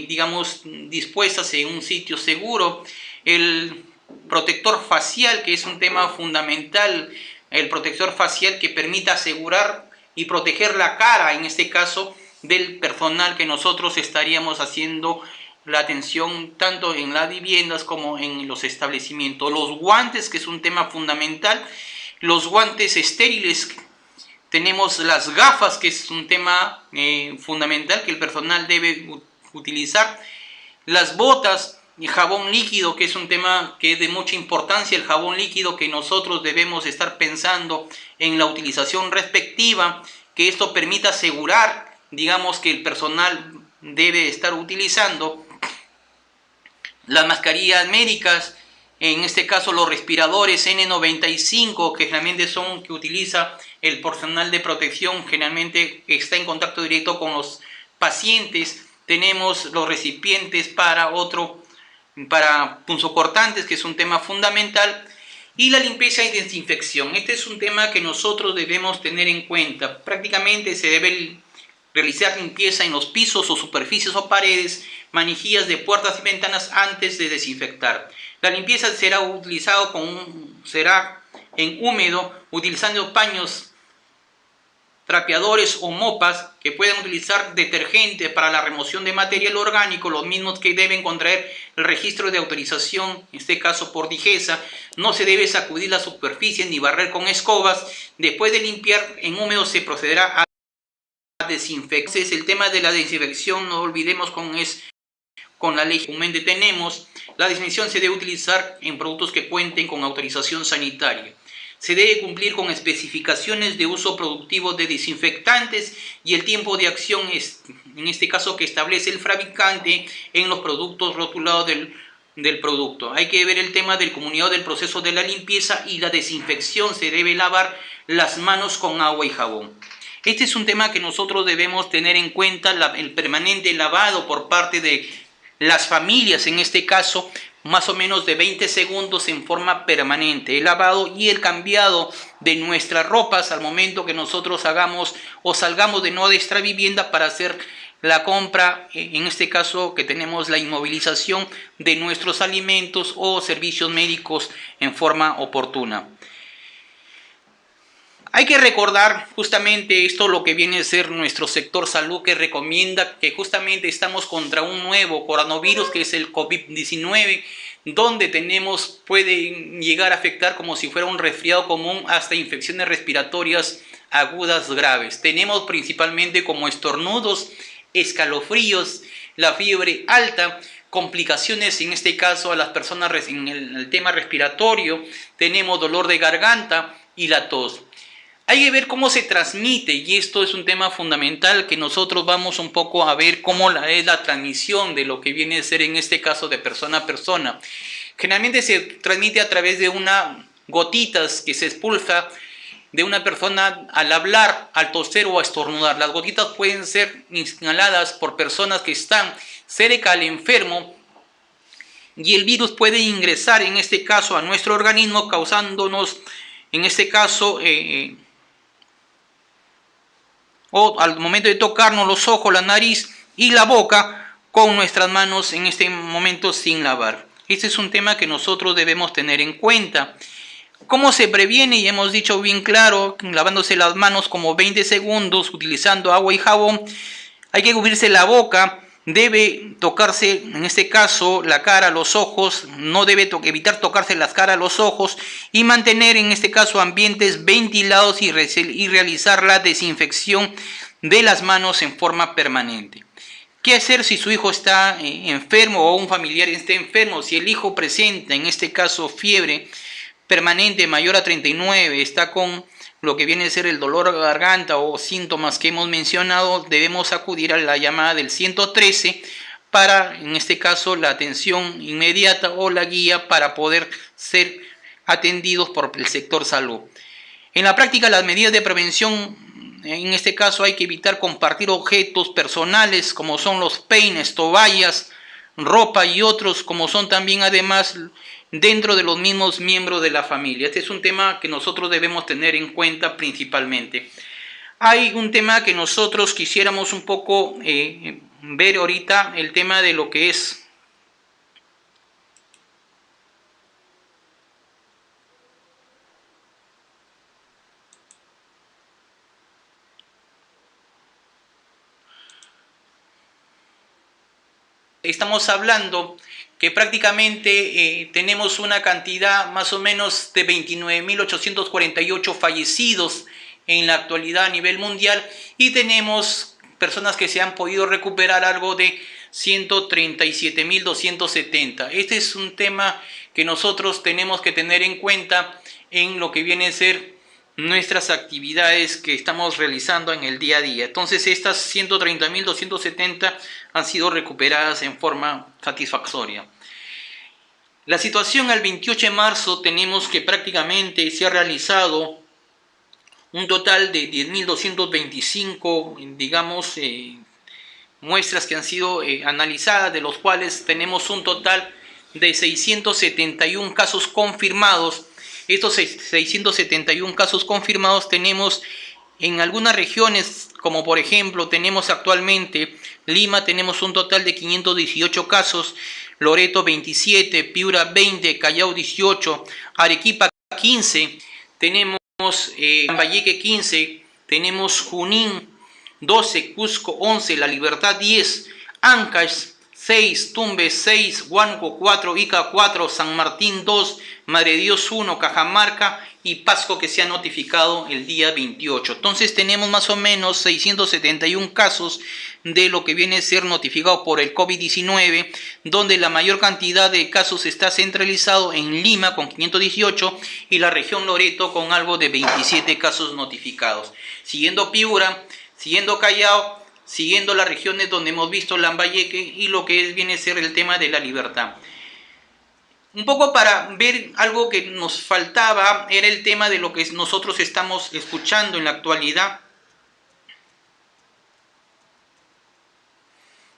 digamos, dispuestas en un sitio seguro. El protector facial, que es un tema fundamental, el protector facial que permita asegurar y proteger la cara, en este caso, del personal que nosotros estaríamos haciendo la atención tanto en las viviendas como en los establecimientos. Los guantes, que es un tema fundamental, los guantes estériles. Tenemos las gafas, que es un tema fundamental que el personal debe utilizar. Las botas, y jabón líquido, que es un tema que es de mucha importancia. El jabón líquido, que nosotros debemos estar pensando en la utilización respectiva, que esto permita asegurar, digamos, que el personal debe estar utilizando. Las mascarillas médicas, en este caso los respiradores N95, que generalmente son que utiliza el personal de protección, generalmente está en contacto directo con los pacientes. Tenemos los recipientes para punzocortantes, que es un tema fundamental, y la limpieza y desinfección. Este es un tema que nosotros debemos tener en cuenta. Prácticamente se debe realizar limpieza en los pisos o superficies o paredes, manijillas de puertas y ventanas antes de desinfectar. La limpieza será en húmedo, utilizando paños, trapeadores o mopas, que puedan utilizar detergente para la remoción de material orgánico, los mismos que deben contraer el registro de autorización, en este caso por Digesa. No se debe sacudir la superficie ni barrer con escobas. Después de limpiar en húmedo se procederá a desinfectar. Es el tema de la desinfección, no olvidemos con la ley que comúnmente tenemos. La desinfección se debe utilizar en productos que cuenten con autorización sanitaria. Se debe cumplir con especificaciones de uso productivo de desinfectantes y el tiempo de acción, en este caso, que establece el fabricante en los productos rotulados del producto. Hay que ver el tema del comunicado del proceso de la limpieza y la desinfección. Se debe lavar las manos con agua y jabón. Este es un tema que nosotros debemos tener en cuenta, el permanente lavado por parte de las familias, en este caso, más o menos de 20 segundos en forma permanente. El lavado y el cambiado de nuestras ropas al momento que nosotros hagamos o salgamos de nuestra vivienda para hacer la compra, en este caso que tenemos la inmovilización de nuestros alimentos o servicios médicos en forma oportuna. Hay que recordar justamente esto, lo que viene a ser nuestro sector salud, que recomienda que justamente estamos contra un nuevo coronavirus, que es el COVID-19, donde puede llegar a afectar como si fuera un resfriado común hasta infecciones respiratorias agudas graves. Tenemos principalmente como estornudos, escalofríos, la fiebre alta, complicaciones en este caso a las personas en el tema respiratorio, tenemos dolor de garganta y la tos. Hay que ver cómo se transmite, y esto es un tema fundamental que nosotros vamos un poco a ver cómo es la transmisión de lo que viene a ser en este caso de persona a persona. Generalmente se transmite a través de unas gotitas que se expulsa de una persona al hablar, al toser o a estornudar. Las gotitas pueden ser inhaladas por personas que están cerca al enfermo, y el virus puede ingresar en este caso a nuestro organismo, causándonos en este caso o al momento de tocarnos los ojos, la nariz y la boca con nuestras manos en este momento sin lavar. Este es un tema que nosotros debemos tener en cuenta. ¿Cómo se previene? Ya hemos dicho bien claro, lavándose las manos como 20 segundos, utilizando agua y jabón. Hay que cubrirse la boca, debe tocarse en este caso la cara, los ojos, no debe evitar tocarse las caras, los ojos, y mantener en este caso ambientes ventilados y realizar la desinfección de las manos en forma permanente. ¿Qué hacer si su hijo está enfermo o un familiar está enfermo? Si el hijo presenta en este caso fiebre permanente mayor a 39, está con lo que viene a ser el dolor de garganta o síntomas que hemos mencionado, debemos acudir a la llamada del 113 para, en este caso, la atención inmediata o la guía para poder ser atendidos por el sector salud. En la práctica, las medidas de prevención En este caso hay que evitar compartir objetos personales como son los peines, toallas, ropa y otros como son también además dentro de los mismos miembros de la familia. Este es un tema que nosotros debemos tener en cuenta principalmente. Hay un tema que nosotros quisiéramos un poco ver ahorita, el tema de lo que es estamos hablando que prácticamente tenemos una cantidad más o menos de 29.848 fallecidos en la actualidad a nivel mundial y tenemos personas que se han podido recuperar algo de 137.270. Este es un tema que nosotros tenemos que tener en cuenta en lo que viene a ser nuestras actividades que estamos realizando en el día a día. Entonces estas 130.270 han sido recuperadas en forma satisfactoria. La situación al 28 de marzo tenemos que prácticamente se ha realizado un total de 10.225, digamos, muestras que han sido analizadas, de los cuales tenemos un total de 671 casos confirmados. Estos 671 casos confirmados tenemos en algunas regiones, como por ejemplo tenemos actualmente Lima, tenemos un total de 518 casos, Loreto 27, Piura 20, Callao 18, Arequipa 15, tenemos Lambayeque 15, tenemos Junín 12, Cusco 11, La Libertad 10, Ancash 6, Tumbes 6, Huánuco 4, Ica 4, San Martín 2, Madre Dios 1, Cajamarca y Pasco que se ha notificado el día 28. Entonces tenemos más o menos 671 casos de lo que viene a ser notificado por el COVID-19, donde la mayor cantidad de casos está centralizado en Lima con 518 y la región Loreto con algo de 27 casos notificados. Siguiendo Piura, siguiendo Callao, siguiendo las regiones donde hemos visto Lambayeque y lo que viene a ser el tema de La Libertad. Un poco para ver algo que nos faltaba era el tema de lo que nosotros estamos escuchando en la actualidad.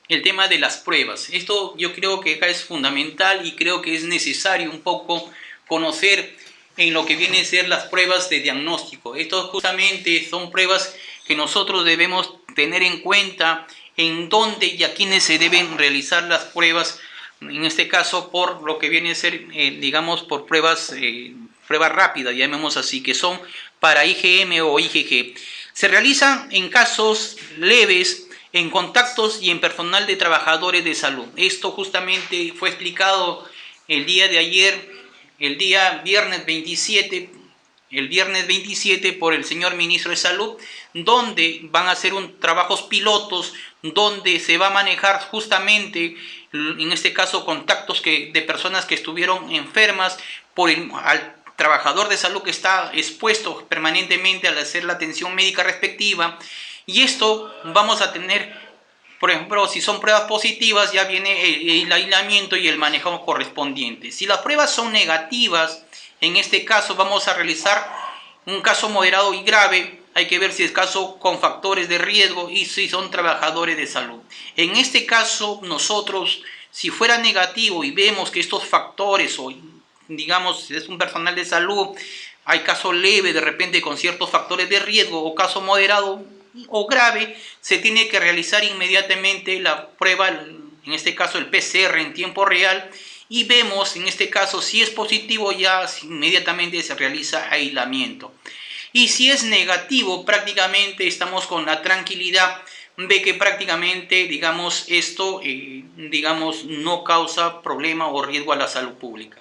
El tema de las pruebas. Esto yo creo que acá es fundamental y creo que es necesario un poco conocer en lo que vienen a ser las pruebas de diagnóstico. Esto justamente son pruebas que nosotros debemos tener en cuenta en dónde y a quiénes se deben realizar las pruebas, en este caso por lo que viene a ser, digamos, por pruebas rápidas, llamemos así, que son para IgM o IgG. Se realizan en casos leves, en contactos y en personal de trabajadores de salud. Esto justamente fue explicado el día de ayer, el día viernes 27, por el señor ministro de Salud, donde van a hacer trabajos pilotos, donde se va a manejar justamente, en este caso, contactos de personas que estuvieron enfermas al trabajador de salud que está expuesto permanentemente al hacer la atención médica respectiva. Y esto vamos a tener, por ejemplo, si son pruebas positivas, ya viene el aislamiento y el manejo correspondiente. Si las pruebas son negativas, en este caso vamos a realizar un caso moderado y grave. Hay que ver si es caso con factores de riesgo y si son trabajadores de salud. En este caso, nosotros, si fuera negativo y vemos que estos factores, o digamos, si es un personal de salud, hay caso leve de repente con ciertos factores de riesgo o caso moderado o grave, se tiene que realizar inmediatamente la prueba, en este caso el PCR en tiempo real, y vemos en este caso si es positivo, ya inmediatamente se realiza aislamiento. Y si es negativo, prácticamente estamos con la tranquilidad de que prácticamente, digamos, esto digamos, no causa problema o riesgo a la salud pública.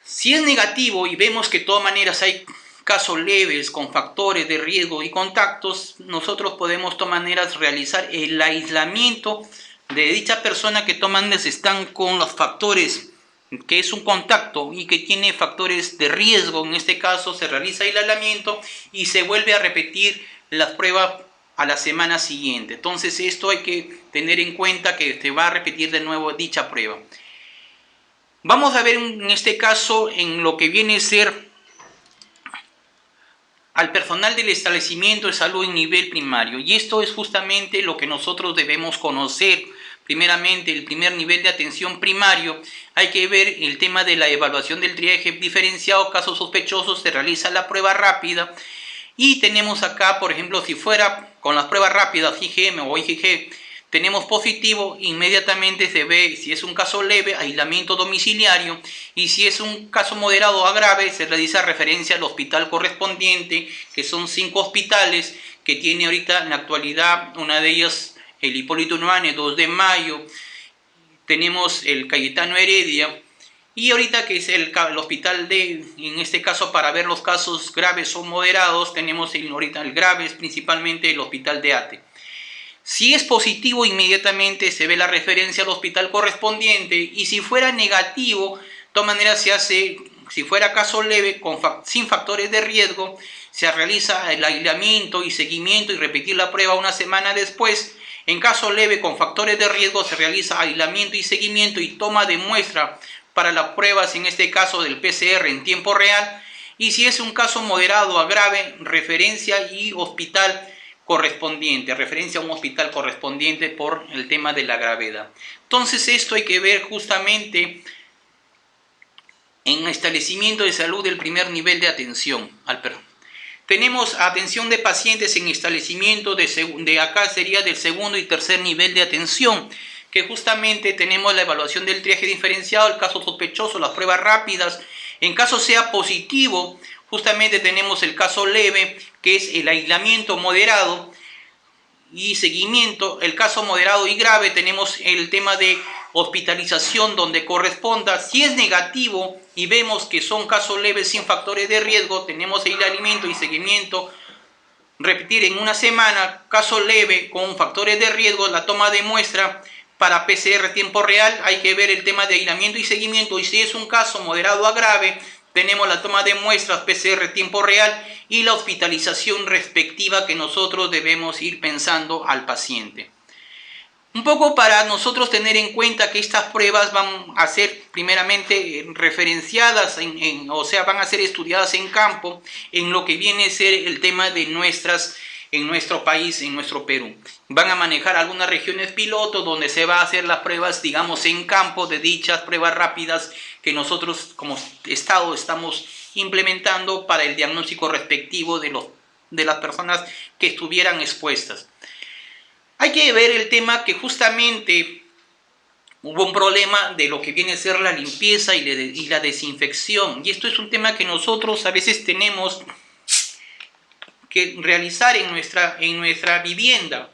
Si es negativo y vemos que de todas maneras hay casos leves con factores de riesgo y contactos, nosotros podemos de todas maneras realizar el aislamiento de dicha persona que de todas maneras están con los factores, que es un contacto y que tiene factores de riesgo. En este caso se realiza el aislamiento y se vuelve a repetir las pruebas a la semana siguiente. Entonces esto hay que tener en cuenta, que se va a repetir de nuevo dicha prueba. Vamos a ver en este caso en lo que viene a ser al personal del establecimiento de salud en nivel primario. Y esto es justamente lo que nosotros debemos conocer. Primeramente, el primer nivel de atención primario, hay que ver el tema de la evaluación del triaje diferenciado. Casos sospechosos, se realiza la prueba rápida. Y tenemos acá, por ejemplo, si fuera con las pruebas rápidas IgM o IgG, tenemos positivo, inmediatamente se ve si es un caso leve, aislamiento domiciliario, y si es un caso moderado a grave, se realiza referencia al hospital correspondiente, que son 5 hospitales que tiene ahorita en la actualidad. Una de ellas, el Hipólito Unanue, 2 de Mayo, tenemos el Cayetano Heredia, y ahorita que es el hospital en este caso para ver los casos graves o moderados, tenemos ahorita el graves, principalmente el hospital de Ate. Si es positivo, inmediatamente se ve la referencia al hospital correspondiente, y si fuera negativo, de todas maneras se hace, si fuera caso leve, sin factores de riesgo, se realiza el aislamiento y seguimiento y repetir la prueba una semana después. En caso leve con factores de riesgo, se realiza aislamiento y seguimiento y toma de muestra para las pruebas, en este caso del PCR en tiempo real. Y si es un caso moderado a grave, referencia y hospital correspondiente, referencia a un hospital correspondiente por el tema de la gravedad. Entonces esto hay que ver justamente en establecimiento de salud del primer nivel de atención al perro. Tenemos atención de pacientes en establecimiento de acá sería del segundo y tercer nivel de atención, que justamente tenemos la evaluación del triaje diferenciado, el caso sospechoso, las pruebas rápidas. En caso sea positivo, justamente tenemos el caso leve, que es el aislamiento moderado y seguimiento. El caso moderado y grave, tenemos el tema de hospitalización donde corresponda. Si es negativo y vemos que son casos leves sin factores de riesgo, tenemos el aislamiento y seguimiento. Repetir en una semana. Caso leve con factores de riesgo, la toma de muestra para PCR tiempo real. Hay que ver el tema de aislamiento y seguimiento. Y si es un caso moderado a grave, tenemos la toma de muestras PCR tiempo real y la hospitalización respectiva que nosotros debemos ir pensando al paciente. Un poco para nosotros tener en cuenta que estas pruebas van a ser primeramente referenciadas, o sea, van a ser estudiadas en campo en lo que viene a ser el tema de en nuestro país, en nuestro Perú. Van a manejar algunas regiones piloto donde se va a hacer las pruebas, digamos, en campo de dichas pruebas rápidas que nosotros como Estado estamos implementando para el diagnóstico respectivo de las personas que estuvieran expuestas. Hay que ver el tema que justamente hubo un problema de lo que viene a ser la limpieza y la desinfección. Y esto es un tema que nosotros a veces tenemos que realizar en nuestra vivienda.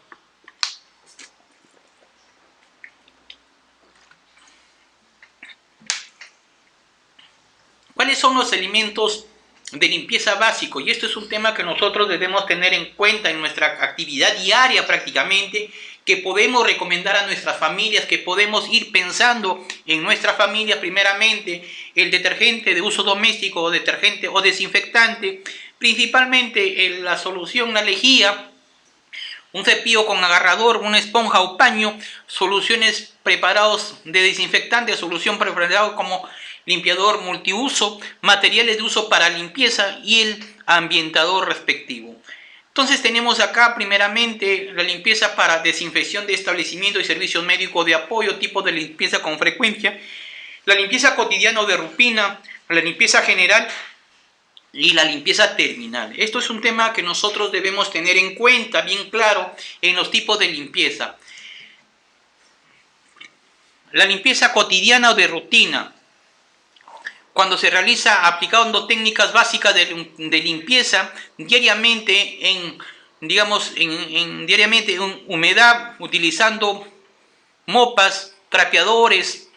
¿Cuáles son los elementos de limpieza básico? Y esto es un tema que nosotros debemos tener en cuenta en nuestra actividad diaria prácticamente, que podemos recomendar a nuestras familias, que podemos ir pensando en nuestra familia. Primeramente, el detergente de uso doméstico o detergente o desinfectante, principalmente la solución, la lejía, un cepillo con agarrador, una esponja o paño, soluciones preparados de desinfectante, solución preparada como limpiador multiuso, materiales de uso para limpieza y el ambientador respectivo. Entonces tenemos acá primeramente la limpieza para desinfección de establecimientos y servicios médicos de apoyo, tipo de limpieza con frecuencia, la limpieza cotidiana o de rutina, la limpieza general y la limpieza terminal. Esto es un tema que nosotros debemos tener en cuenta bien claro en los tipos de limpieza. La limpieza cotidiana o de rutina, cuando se realiza aplicando técnicas básicas de limpieza diariamente diariamente en humedad, utilizando mopas, trapeadores,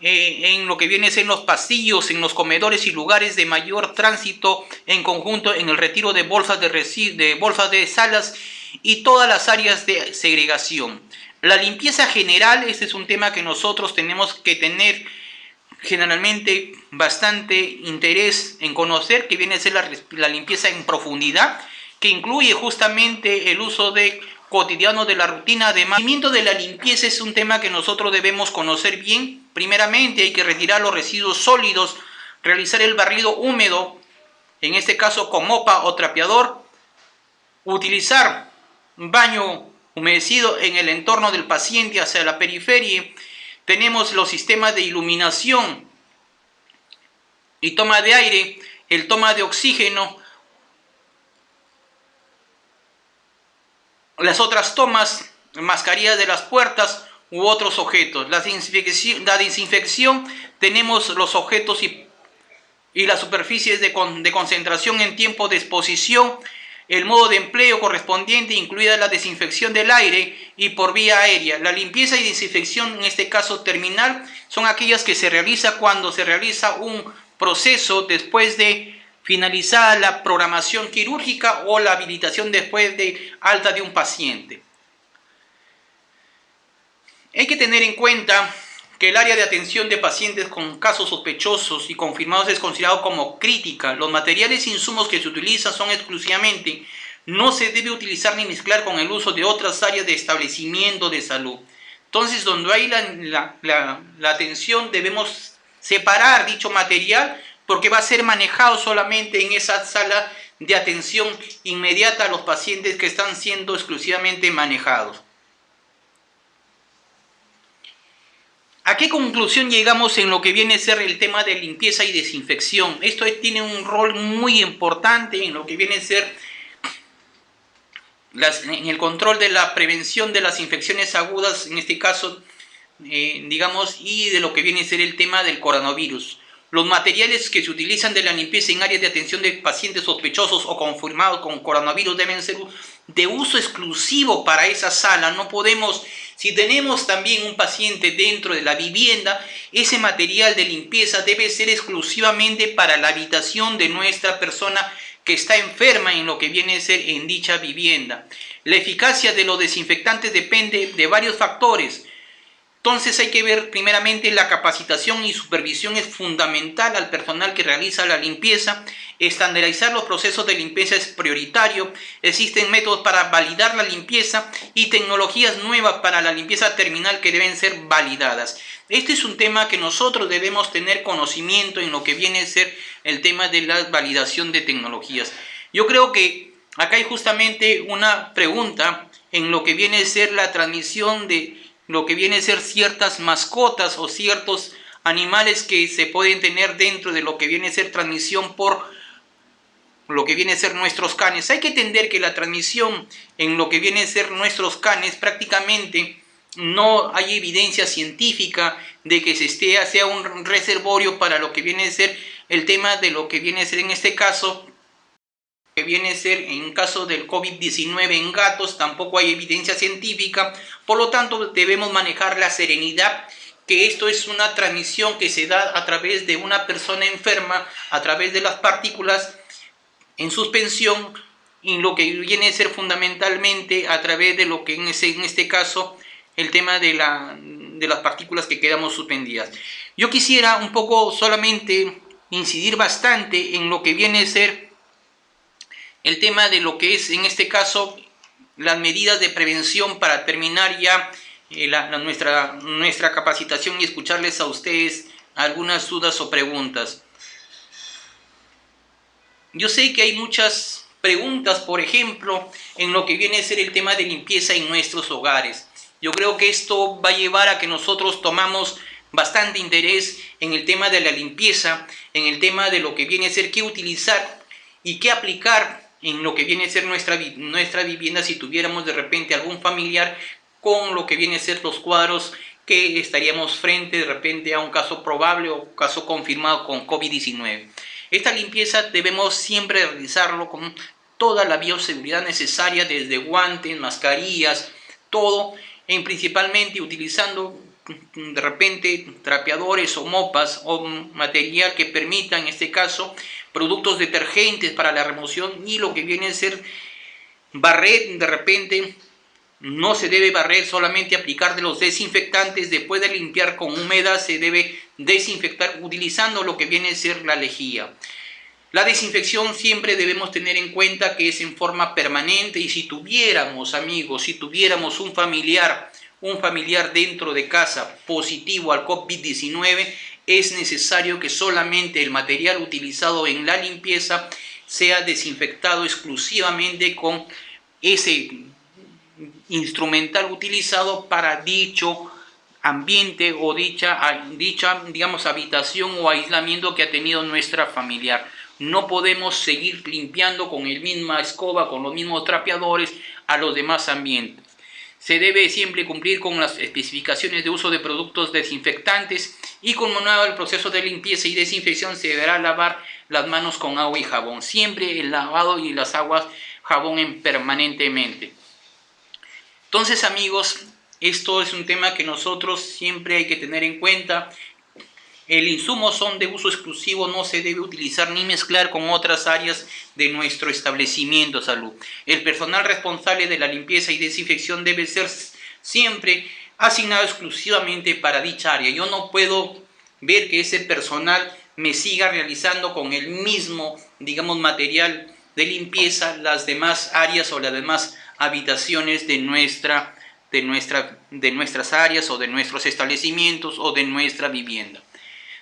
en lo que viene a ser en los pasillos, en los comedores y lugares de mayor tránsito, en conjunto en el retiro de bolsas de salas y todas las áreas de segregación. La limpieza general, este es un tema que nosotros tenemos que tener generalmente bastante interés en conocer, que viene a ser la limpieza en profundidad, que incluye justamente el uso cotidiano de la rutina. Además, el mantenimiento de la limpieza es un tema que nosotros debemos conocer bien. Primeramente hay que retirar los residuos sólidos, realizar el barrido húmedo en este caso con mopa o trapeador, utilizar baño humedecido en el entorno del paciente hacia la periferia. Tenemos los sistemas de iluminación y toma de aire, el toma de oxígeno, las otras tomas, mascarillas de las puertas u otros objetos. La desinfección, tenemos los objetos y las superficies de concentración en tiempo de exposición, el modo de empleo correspondiente, incluida la desinfección del aire y por vía aérea. La limpieza y desinfección, en este caso terminal, son aquellas que se realiza cuando se realiza un proceso después de finalizada la programación quirúrgica o la habilitación después de alta de un paciente. Hay que tener en cuenta que el área de atención de pacientes con casos sospechosos y confirmados es considerado como crítica. Los materiales e insumos que se utilizan son exclusivamente, no se debe utilizar ni mezclar con el uso de otras áreas de establecimiento de salud. Entonces, donde hay la atención, debemos separar dicho material porque va a ser manejado solamente en esa sala de atención inmediata a los pacientes que están siendo exclusivamente manejados. ¿A qué conclusión llegamos en lo que viene a ser el tema de limpieza y desinfección? Esto tiene un rol muy importante en lo que viene a ser en el control de la prevención de las infecciones agudas, en este caso, y de lo que viene a ser el tema del coronavirus. Los materiales que se utilizan de la limpieza en áreas de atención de pacientes sospechosos o confirmados con coronavirus deben ser de uso exclusivo para esa sala. No podemos, si tenemos también un paciente dentro de la vivienda, ese material de limpieza debe ser exclusivamente para la habitación de nuestra persona que está enferma en lo que viene a ser en dicha vivienda. La eficacia de los desinfectantes depende de varios factores. Entonces hay que ver primeramente la capacitación y supervisión es fundamental al personal que realiza la limpieza. Estandarizar los procesos de limpieza es prioritario. Existen métodos para validar la limpieza y tecnologías nuevas para la limpieza terminal que deben ser validadas. Este es un tema que nosotros debemos tener conocimiento en lo que viene a ser el tema de la validación de tecnologías. Yo creo que acá hay justamente una pregunta en lo que viene a ser la transmisión de lo que viene a ser ciertas mascotas o ciertos animales que se pueden tener dentro de lo que viene a ser transmisión por lo que viene a ser nuestros canes. Hay que entender que la transmisión en lo que viene a ser nuestros canes prácticamente no hay evidencia científica de que sea un reservorio para lo que viene a ser el tema de lo que viene a ser en este caso, que viene a ser en caso del COVID-19 en gatos, tampoco hay evidencia científica. Por lo tanto, debemos manejar la serenidad, que esto es una transmisión que se da a través de una persona enferma, a través de las partículas en suspensión, y lo que viene a ser fundamentalmente a través de lo que en este caso, el tema de las partículas que quedamos suspendidas. Yo quisiera un poco solamente incidir bastante en lo que viene a ser el tema de lo que es en este caso las medidas de prevención para terminar ya nuestra capacitación y escucharles a ustedes algunas dudas o preguntas. Yo sé que hay muchas preguntas, por ejemplo, en lo que viene a ser el tema de limpieza en nuestros hogares. Yo creo que esto va a llevar a que nosotros tomamos bastante interés en el tema de la limpieza, en el tema de lo que viene a ser qué utilizar y qué aplicar en lo que viene a ser nuestra vivienda si tuviéramos de repente algún familiar con lo que viene a ser los cuadros que estaríamos frente de repente a un caso probable o caso confirmado con COVID-19. Esta limpieza debemos siempre realizarlo con toda la bioseguridad necesaria, desde guantes, mascarillas, todo, principalmente utilizando de repente trapeadores o mopas o material que permita en este caso productos detergentes para la remoción, y lo que viene a ser barrer de repente. No se debe barrer, solamente aplicar de los desinfectantes. Después de limpiar con humedad se debe desinfectar utilizando lo que viene a ser la lejía. La desinfección siempre debemos tener en cuenta que es en forma permanente, y si tuviéramos, amigos, si tuviéramos un familiar dentro de casa positivo al COVID-19, es necesario que solamente el material utilizado en la limpieza sea desinfectado exclusivamente con ese instrumental utilizado para dicho ambiente o dicha digamos, habitación o aislamiento que ha tenido nuestra familiar. No podemos seguir limpiando con la misma escoba, con los mismos trapeadores a los demás ambientes. Se debe siempre cumplir con las especificaciones de uso de productos desinfectantes y continuado el proceso de limpieza y desinfección se deberá lavar las manos con agua y jabón. Siempre el lavado y las aguas jabón permanentemente. Entonces, amigos, esto es un tema que nosotros siempre hay que tener en cuenta. El insumo son de uso exclusivo, no se debe utilizar ni mezclar con otras áreas de nuestro establecimiento de salud. El personal responsable de la limpieza y desinfección debe ser siempre asignado exclusivamente para dicha área. Yo no puedo ver que ese personal me siga realizando con el mismo, digamos, material de limpieza las demás áreas o las demás habitaciones de nuestras áreas o de nuestros establecimientos o de nuestra vivienda.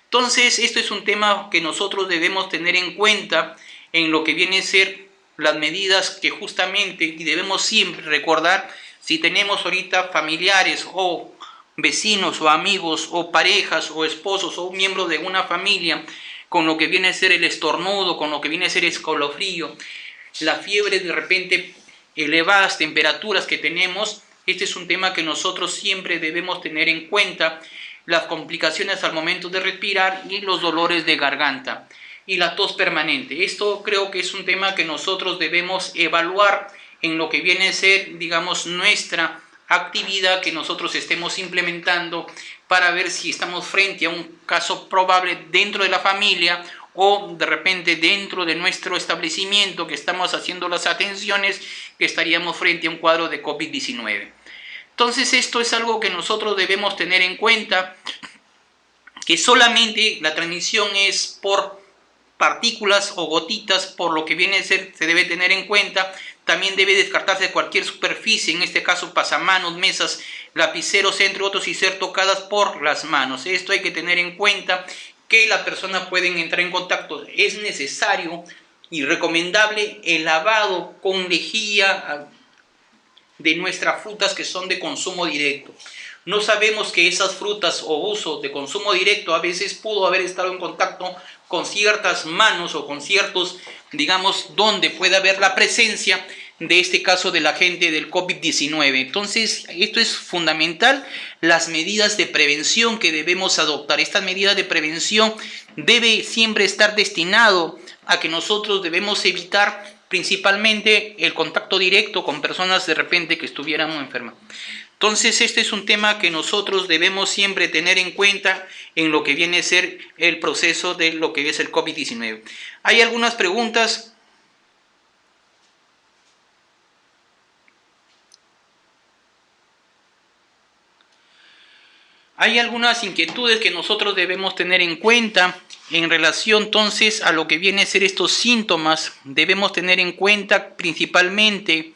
Entonces, esto es un tema que nosotros debemos tener en cuenta en lo que viene a ser las medidas que justamente debemos siempre recordar. Si tenemos ahorita familiares o vecinos o amigos o parejas o esposos o miembros de una familia con lo que viene a ser el estornudo, con lo que viene a ser escalofrío, la fiebre, de repente elevadas temperaturas que tenemos, este es un tema que nosotros siempre debemos tener en cuenta. Las complicaciones al momento de respirar y los dolores de garganta y la tos permanente. Esto creo que es un tema que nosotros debemos evaluar en lo que viene a ser, digamos, nuestra actividad que nosotros estemos implementando para ver si estamos frente a un caso probable dentro de la familia o de repente dentro de nuestro establecimiento que estamos haciendo las atenciones, que estaríamos frente a un cuadro de COVID-19. Entonces esto es algo que nosotros debemos tener en cuenta, que solamente la transmisión es por partículas o gotitas, por lo que viene a ser, se debe tener en cuenta. También debe descartarse cualquier superficie, en este caso pasamanos, mesas, lapiceros, entre otros, y ser tocadas por las manos. Esto hay que tener en cuenta, que las personas pueden entrar en contacto. Es necesario y recomendable el lavado con lejía de nuestras frutas que son de consumo directo. No sabemos que esas frutas o uso de consumo directo a veces pudo haber estado en contacto con ciertas manos o con ciertos, digamos, donde puede haber la presencia de este caso del agente del COVID-19. Entonces, esto es fundamental, las medidas de prevención que debemos adoptar. Estas medidas de prevención debe siempre estar destinado a que nosotros debemos evitar principalmente el contacto directo con personas de repente que estuvieran enfermas. Entonces, este es un tema que nosotros debemos siempre tener en cuenta en lo que viene a ser el proceso de lo que es el COVID-19. Hay algunas preguntas. Hay algunas inquietudes que nosotros debemos tener en cuenta en relación entonces a lo que viene a ser estos síntomas. Debemos tener en cuenta principalmente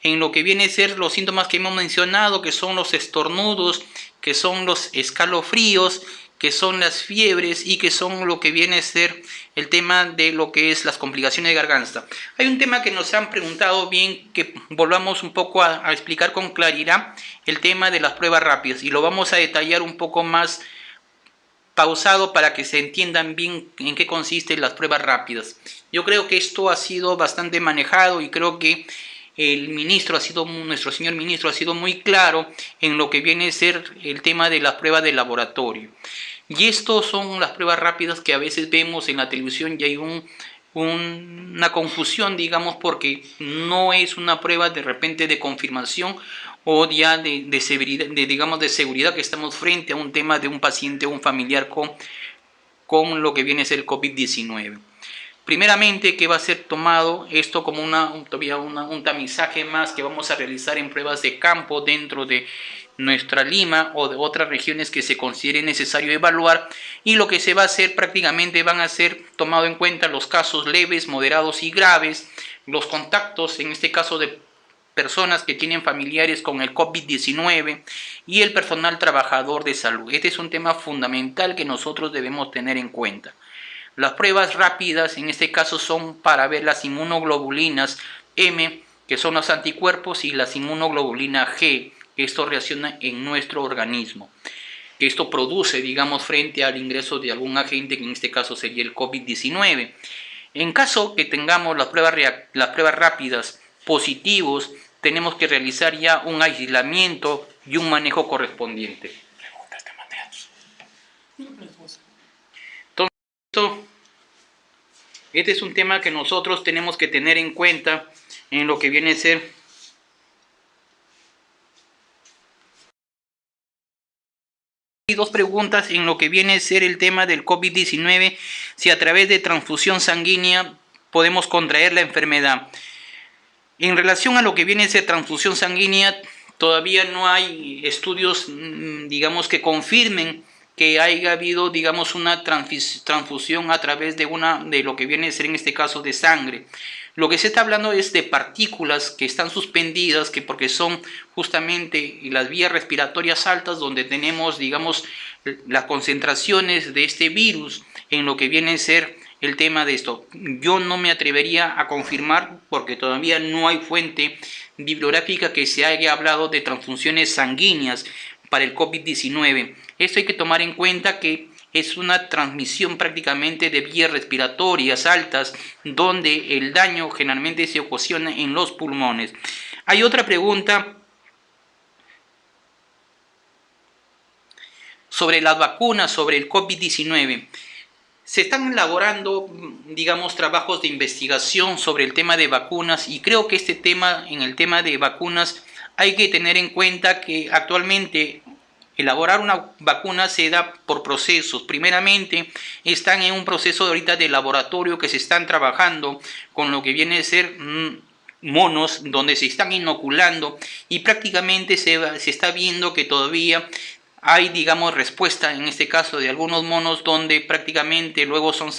en lo que viene a ser los síntomas que hemos mencionado, que son los estornudos, que son los escalofríos, que son las fiebres y que son lo que viene a ser el tema de lo que es las complicaciones de garganta. Hay un tema que nos han preguntado bien, que volvamos un poco a explicar con claridad, el tema de las pruebas rápidas, y lo vamos a detallar un poco más pausado para que se entiendan bien en qué consisten las pruebas rápidas. Yo creo que esto ha sido bastante manejado y creo que nuestro señor ministro ha sido muy claro en lo que viene a ser el tema de las pruebas de laboratorio. Y estos son las pruebas rápidas que a veces vemos en la televisión y hay una confusión, digamos, porque no es una prueba de repente de confirmación o ya de seguridad que estamos frente a un tema de un paciente o un familiar con lo que viene a ser el COVID-19. Primeramente, que va a ser tomado esto como un tamizaje más que vamos a realizar en pruebas de campo dentro de nuestra Lima o de otras regiones que se considere necesario evaluar, y lo que se va a hacer prácticamente van a ser tomado en cuenta los casos leves, moderados y graves, los contactos, en este caso de personas que tienen familiares con el COVID-19 y el personal trabajador de salud. Este es un tema fundamental que nosotros debemos tener en cuenta. Las pruebas rápidas en este caso son para ver las inmunoglobulinas M, que son los anticuerpos, y las inmunoglobulina G, que esto reacciona en nuestro organismo, que esto produce, digamos, frente al ingreso de algún agente, que en este caso sería el COVID-19. En caso que tengamos las pruebas rápidas positivos, tenemos que realizar ya un aislamiento y un manejo correspondiente. Entonces, este es un tema que nosotros tenemos que tener en cuenta en lo que viene a ser dos preguntas en lo que viene a ser el tema del COVID-19, si a través de transfusión sanguínea podemos contraer la enfermedad. En relación a lo que viene a ser transfusión sanguínea, todavía no hay estudios, digamos, que confirmen que haya habido, digamos, una transfusión a través de lo que viene a ser en este caso de sangre. Lo que se está hablando es de partículas que están suspendidas, que porque son justamente las vías respiratorias altas donde tenemos, digamos, las concentraciones de este virus en lo que viene a ser el tema de esto. Yo no me atrevería a confirmar porque todavía no hay fuente bibliográfica que se haya hablado de transfusiones sanguíneas para el COVID-19. Esto hay que tomar en cuenta que es una transmisión prácticamente de vías respiratorias altas, donde el daño generalmente se ocasiona en los pulmones. Hay otra pregunta sobre las vacunas, sobre el COVID-19. Se están elaborando, digamos, trabajos de investigación sobre el tema de vacunas, y creo que en el tema de vacunas, hay que tener en cuenta que actualmente elaborar una vacuna se da por procesos. Primeramente, están en un proceso ahorita de laboratorio que se están trabajando con lo que viene a ser monos, donde se están inoculando, y prácticamente se está viendo que todavía hay, digamos, respuesta en este caso de algunos monos donde prácticamente luego son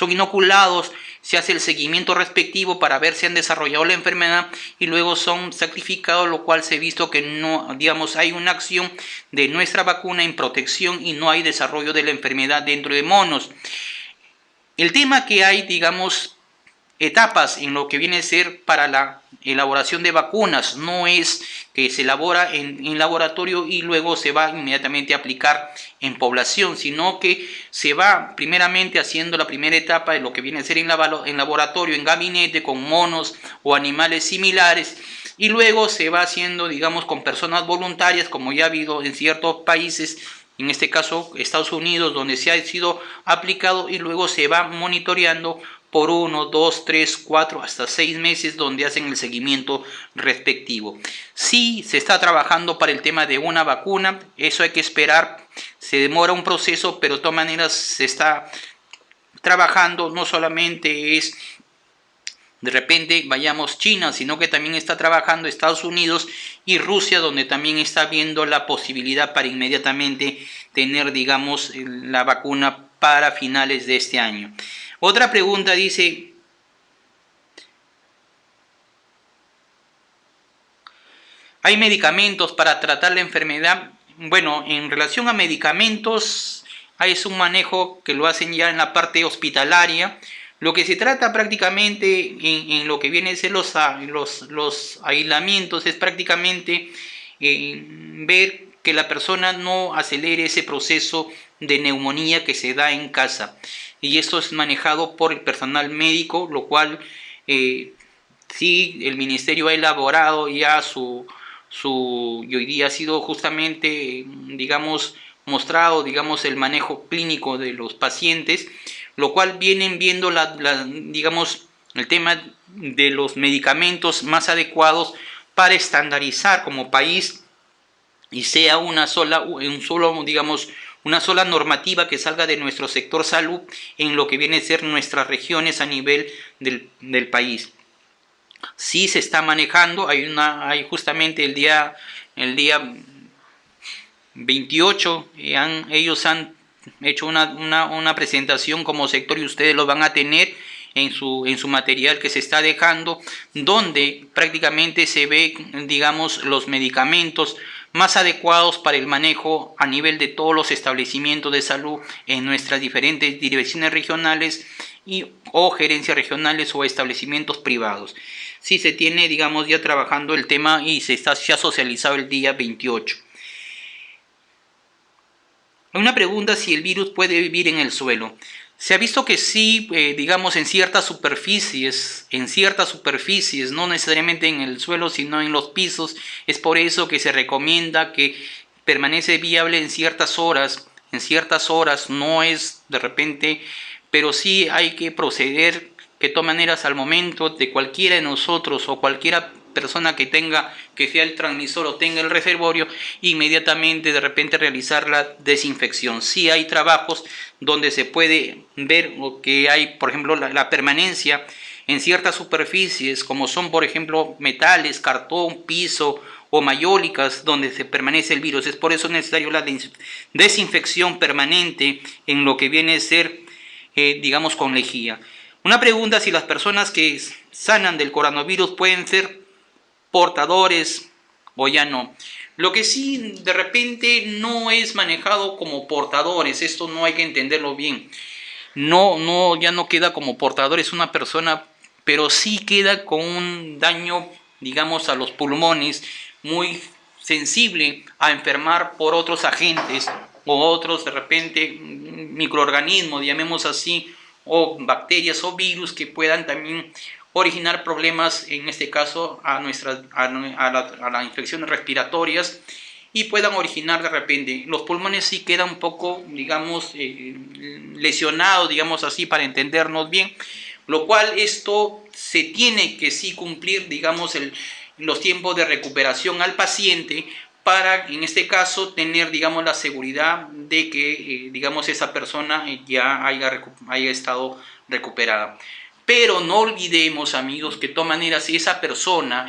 inoculados, se hace el seguimiento respectivo para ver si han desarrollado la enfermedad y luego son sacrificados, lo cual se ha visto que no, digamos, hay una acción de nuestra vacuna en protección y no hay desarrollo de la enfermedad dentro de monos. El tema que hay, digamos, etapas en lo que viene a ser para la elaboración de vacunas, no es que se elabora en laboratorio y luego se va inmediatamente a aplicar en población, sino que se va primeramente haciendo la primera etapa de lo que viene a ser en laboratorio, en gabinete, con monos o animales similares, y luego se va haciendo, digamos, con personas voluntarias, como ya ha habido en ciertos países, en este caso Estados Unidos, donde se ha sido aplicado, y luego se va monitoreando por 1, 2, 3, 4, hasta 6 meses, donde hacen el seguimiento respectivo. Sí se está trabajando para el tema de una vacuna, eso hay que esperar, se demora un proceso, pero de todas maneras se está trabajando. No solamente es de repente vayamos China, sino que también está trabajando Estados Unidos y Rusia, donde también está viendo la posibilidad para inmediatamente tener, digamos, la vacuna para finales de este año. Otra pregunta dice: ¿hay medicamentos para tratar la enfermedad? Bueno, en relación a medicamentos, es un manejo que lo hacen ya en la parte hospitalaria. Lo que se trata prácticamente en lo que vienen a ser los aislamientos es prácticamente ver que la persona no acelere ese proceso de neumonía que se da en casa. Y esto es manejado por el personal médico, lo cual sí, el ministerio ha elaborado ya y hoy día ha sido justamente, digamos, mostrado, digamos, el manejo clínico de los pacientes, lo cual vienen viendo digamos, el tema de los medicamentos más adecuados para estandarizar como país y sea una sola normativa que salga de nuestro sector salud en lo que viene a ser nuestras regiones a nivel del país. Sí se está manejando, hay justamente el día 28, ellos han hecho una presentación como sector y ustedes lo van a tener en su material que se está dejando, donde prácticamente se ve, digamos, los medicamentos más adecuados para el manejo a nivel de todos los establecimientos de salud en nuestras diferentes direcciones regionales o gerencias regionales o establecimientos privados. Sí se tiene, digamos, ya trabajando el tema y se está ya socializado el día 28. Una pregunta: si el virus puede vivir en el suelo. Se ha visto que sí, digamos, en ciertas superficies, no necesariamente en el suelo, sino en los pisos. Es por eso que se recomienda que permanece viable en ciertas horas, no es de repente, pero sí hay que proceder, que de todas maneras al momento de cualquiera de nosotros o cualquiera persona que sea el transmisor o tenga el reservorio, inmediatamente de repente realizar la desinfección. Sí hay trabajos donde se puede ver que hay, por ejemplo, la permanencia en ciertas superficies, como son, por ejemplo, metales, cartón, piso o mayólicas, donde se permanece el virus. Es por eso necesario la desinfección permanente en lo que viene a ser, digamos, con lejía. Una pregunta: si las personas que sanan del coronavirus pueden ser portadores o ya no. Lo que sí de repente no es manejado como portadores, esto no hay que entenderlo bien. Ya no queda como portadores una persona, pero sí queda con un daño, digamos, a los pulmones muy sensible a enfermar por otros agentes o otros de repente microorganismos, llamemos así, o bacterias o virus que puedan también originar problemas, en este caso a las infecciones respiratorias, y puedan originar de repente. Los pulmones sí quedan un poco, digamos, lesionados, digamos así, para entendernos bien, lo cual esto se tiene que sí cumplir, digamos, los tiempos de recuperación al paciente, para en este caso tener, digamos, la seguridad de que digamos, esa persona ya haya estado recuperada. Pero no olvidemos, amigos, que de todas maneras, si esa persona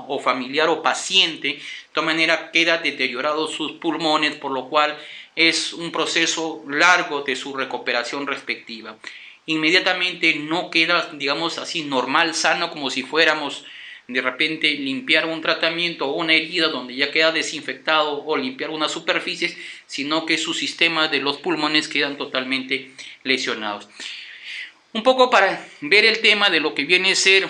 o familiar o paciente, de todas maneras queda deteriorado sus pulmones, por lo cual es un proceso largo de su recuperación respectiva. Inmediatamente no queda, digamos así, normal, sano, como si fuéramos de repente limpiar un tratamiento o una herida donde ya queda desinfectado, o limpiar una superficie, sino que sus sistemas de los pulmones quedan totalmente lesionados. Un poco para ver el tema de lo que viene a ser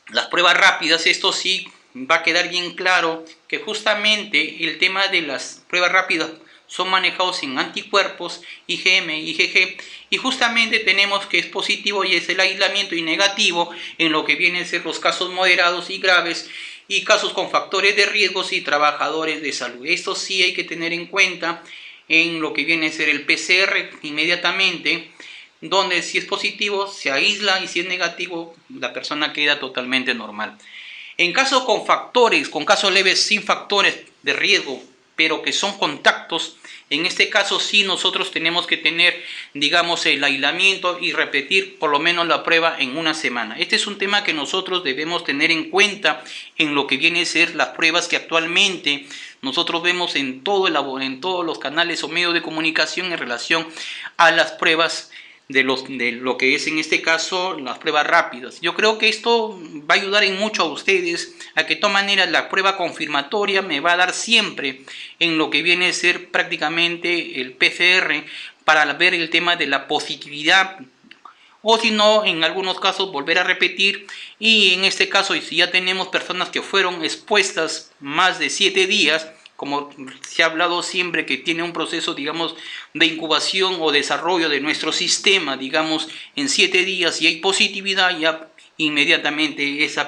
las pruebas rápidas, esto sí va a quedar bien claro que justamente el tema de las pruebas rápidas son manejados en anticuerpos, IgM, IgG, y justamente tenemos que es positivo y es el aislamiento, y negativo en lo que vienen a ser los casos moderados y graves, y casos con factores de riesgos y trabajadores de salud. Esto sí hay que tener en cuenta en lo que viene a ser el PCR inmediatamente, donde si es positivo se aísla y si es negativo la persona queda totalmente normal. En caso con casos leves sin factores de riesgo, pero que son contactos, en este caso sí nosotros tenemos que tener, digamos, el aislamiento y repetir por lo menos la prueba en una semana. Este es un tema que nosotros debemos tener en cuenta en lo que viene a ser las pruebas que actualmente nosotros vemos en todos los canales o medios de comunicación en relación a las pruebas de lo que es en este caso las pruebas rápidas. Yo creo que esto va a ayudar en mucho a ustedes, a que de todas maneras la prueba confirmatoria me va a dar siempre en lo que viene a ser prácticamente el PCR, para ver el tema de la positividad, o si no, en algunos casos volver a repetir. Y en este caso, si ya tenemos personas que fueron expuestas más de 7 días, como se ha hablado siempre, que tiene un proceso, digamos, de incubación o desarrollo de nuestro sistema, digamos, en 7 días, y hay positividad, ya inmediatamente ese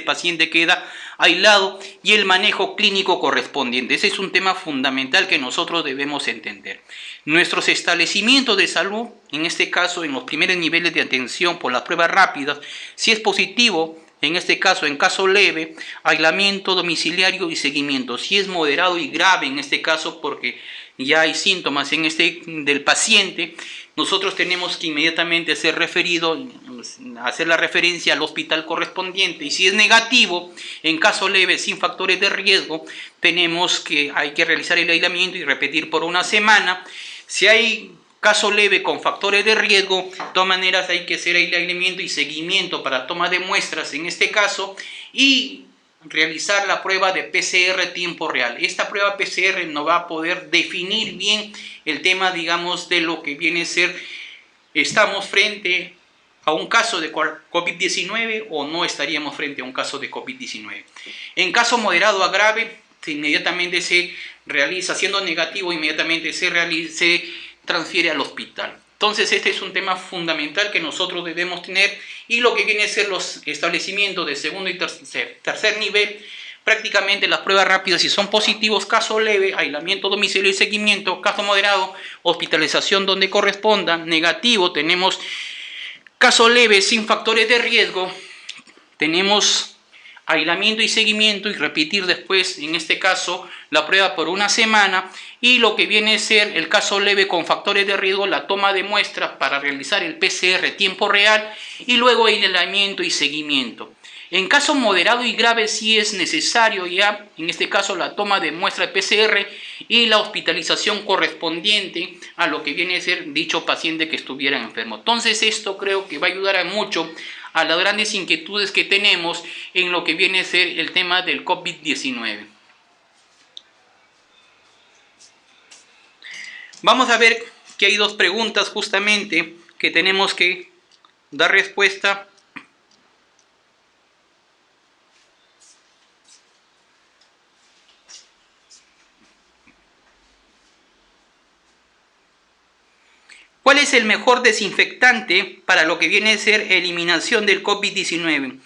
paciente queda aislado, y el manejo clínico correspondiente. Ese es un tema fundamental que nosotros debemos entender. Nuestros establecimientos de salud, en este caso, en los primeros niveles de atención por las pruebas rápidas, si es positivo, en este caso, en caso leve, aislamiento domiciliario y seguimiento. Si es moderado y grave, en este caso, porque ya hay síntomas del paciente, nosotros tenemos que inmediatamente hacer la referencia al hospital correspondiente. Y si es negativo, en caso leve, sin factores de riesgo, hay que realizar el aislamiento y repetir por una semana. Si hay Caso leve con factores de riesgo, de todas maneras hay que hacer aislamiento y seguimiento para toma de muestras en este caso y realizar la prueba de PCR tiempo real. Esta prueba PCR nos va a poder definir bien el tema, digamos, de lo que viene a ser, estamos frente a un caso de COVID-19 o no estaríamos frente a un caso de COVID-19. En caso moderado a grave, inmediatamente se realiza, siendo negativo, inmediatamente se transfiere al hospital. Entonces este es un tema fundamental que nosotros debemos tener, y lo que viene a ser los establecimientos de segundo y tercer nivel, prácticamente las pruebas rápidas, si son positivos, caso leve, aislamiento domicilio y seguimiento, caso moderado, hospitalización donde corresponda, negativo, tenemos caso leve sin factores de riesgo, tenemos aislamiento y seguimiento y repetir después, en este caso, la prueba por una semana, y lo que viene a ser el caso leve con factores de riesgo, la toma de muestras para realizar el PCR tiempo real y luego el aislamiento y seguimiento. En caso moderado y grave sí es necesario ya, en este caso, la toma de muestra de PCR y la hospitalización correspondiente a lo que viene a ser dicho paciente que estuviera enfermo. Entonces esto creo que va a ayudar mucho a las grandes inquietudes que tenemos en lo que viene a ser el tema del COVID-19. Vamos a ver que hay dos preguntas justamente que tenemos que dar respuesta. ¿Cuál es el mejor desinfectante para lo que viene a ser eliminación del COVID-19?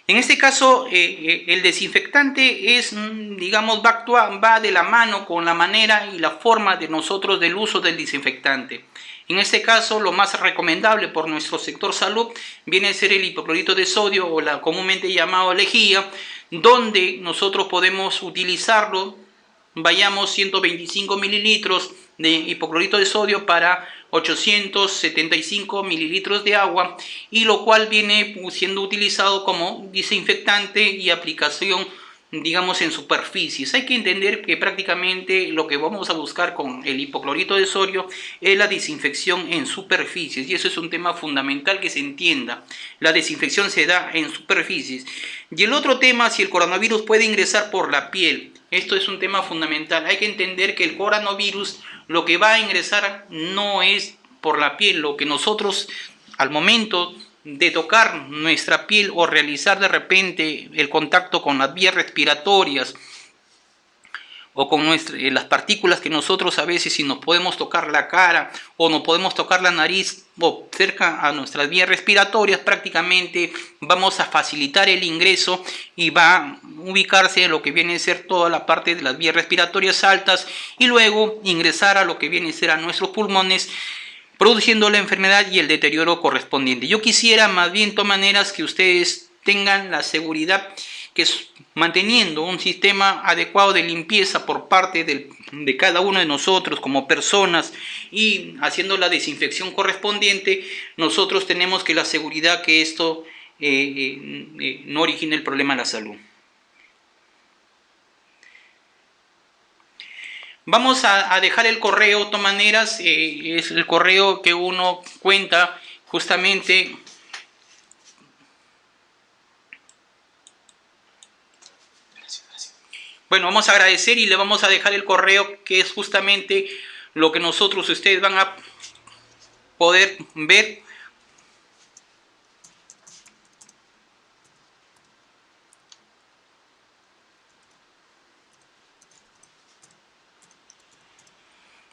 En este caso, el desinfectante es, digamos, va de la mano con la manera y la forma de nosotros del uso del desinfectante. En este caso, lo más recomendable por nuestro sector salud viene a ser el hipoclorito de sodio, o la comúnmente llamado lejía, donde nosotros podemos utilizarlo. Vayamos 125 mililitros de hipoclorito de sodio para 875 mililitros de agua, y lo cual viene siendo utilizado como desinfectante y aplicación, digamos, en superficies. Hay que entender que prácticamente lo que vamos a buscar con el hipoclorito de sodio es la desinfección en superficies, y eso es un tema fundamental que se entienda. La desinfección se da en superficies. Y el otro tema, si el coronavirus puede ingresar por la piel. Esto es un tema fundamental. Hay que entender que el coronavirus lo que va a ingresar no es por la piel. Lo que nosotros, al momento de tocar nuestra piel o realizar de repente el contacto con las vías respiratorias o con las partículas que nosotros a veces, si nos podemos tocar la cara o no podemos tocar la nariz o cerca a nuestras vías respiratorias, prácticamente vamos a facilitar el ingreso y va a ubicarse en lo que viene a ser toda la parte de las vías respiratorias altas y luego ingresar a lo que viene a ser a nuestros pulmones, produciendo la enfermedad y el deterioro correspondiente. Yo quisiera más bien, de todas maneras, que ustedes tengan la seguridad que manteniendo un sistema adecuado de limpieza por parte de cada uno de nosotros como personas y haciendo la desinfección correspondiente, nosotros tenemos que la seguridad que esto no origine el problema a la salud. Vamos a dejar el correo, de todas maneras, es el correo que uno cuenta justamente. Bueno, vamos a agradecer y le vamos a dejar el correo, que es justamente lo que ustedes van a poder ver.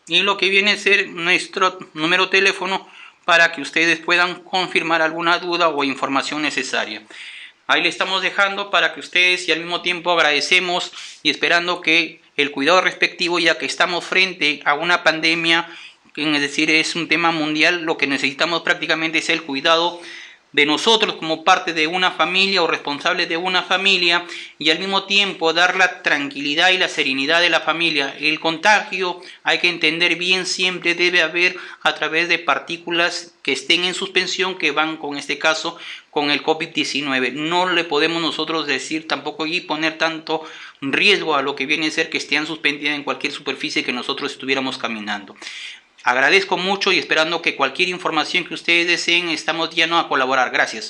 Y lo que viene a ser nuestro número de teléfono para que ustedes puedan confirmar alguna duda o información necesaria. Ahí le estamos dejando para que ustedes, y al mismo tiempo agradecemos y esperando que el cuidado respectivo, ya que estamos frente a una pandemia, es decir, es un tema mundial, lo que necesitamos prácticamente es el cuidado de nosotros como parte de una familia o responsables de una familia, y al mismo tiempo dar la tranquilidad y la serenidad de la familia. El contagio, hay que entender bien, siempre debe haber a través de partículas que estén en suspensión, que van con este caso con el COVID-19. No le podemos nosotros decir tampoco y poner tanto riesgo a lo que viene a ser que estén suspendidas en cualquier superficie que nosotros estuviéramos caminando. Agradezco mucho y esperando que cualquier información que ustedes deseen, estamos llenos a colaborar. Gracias.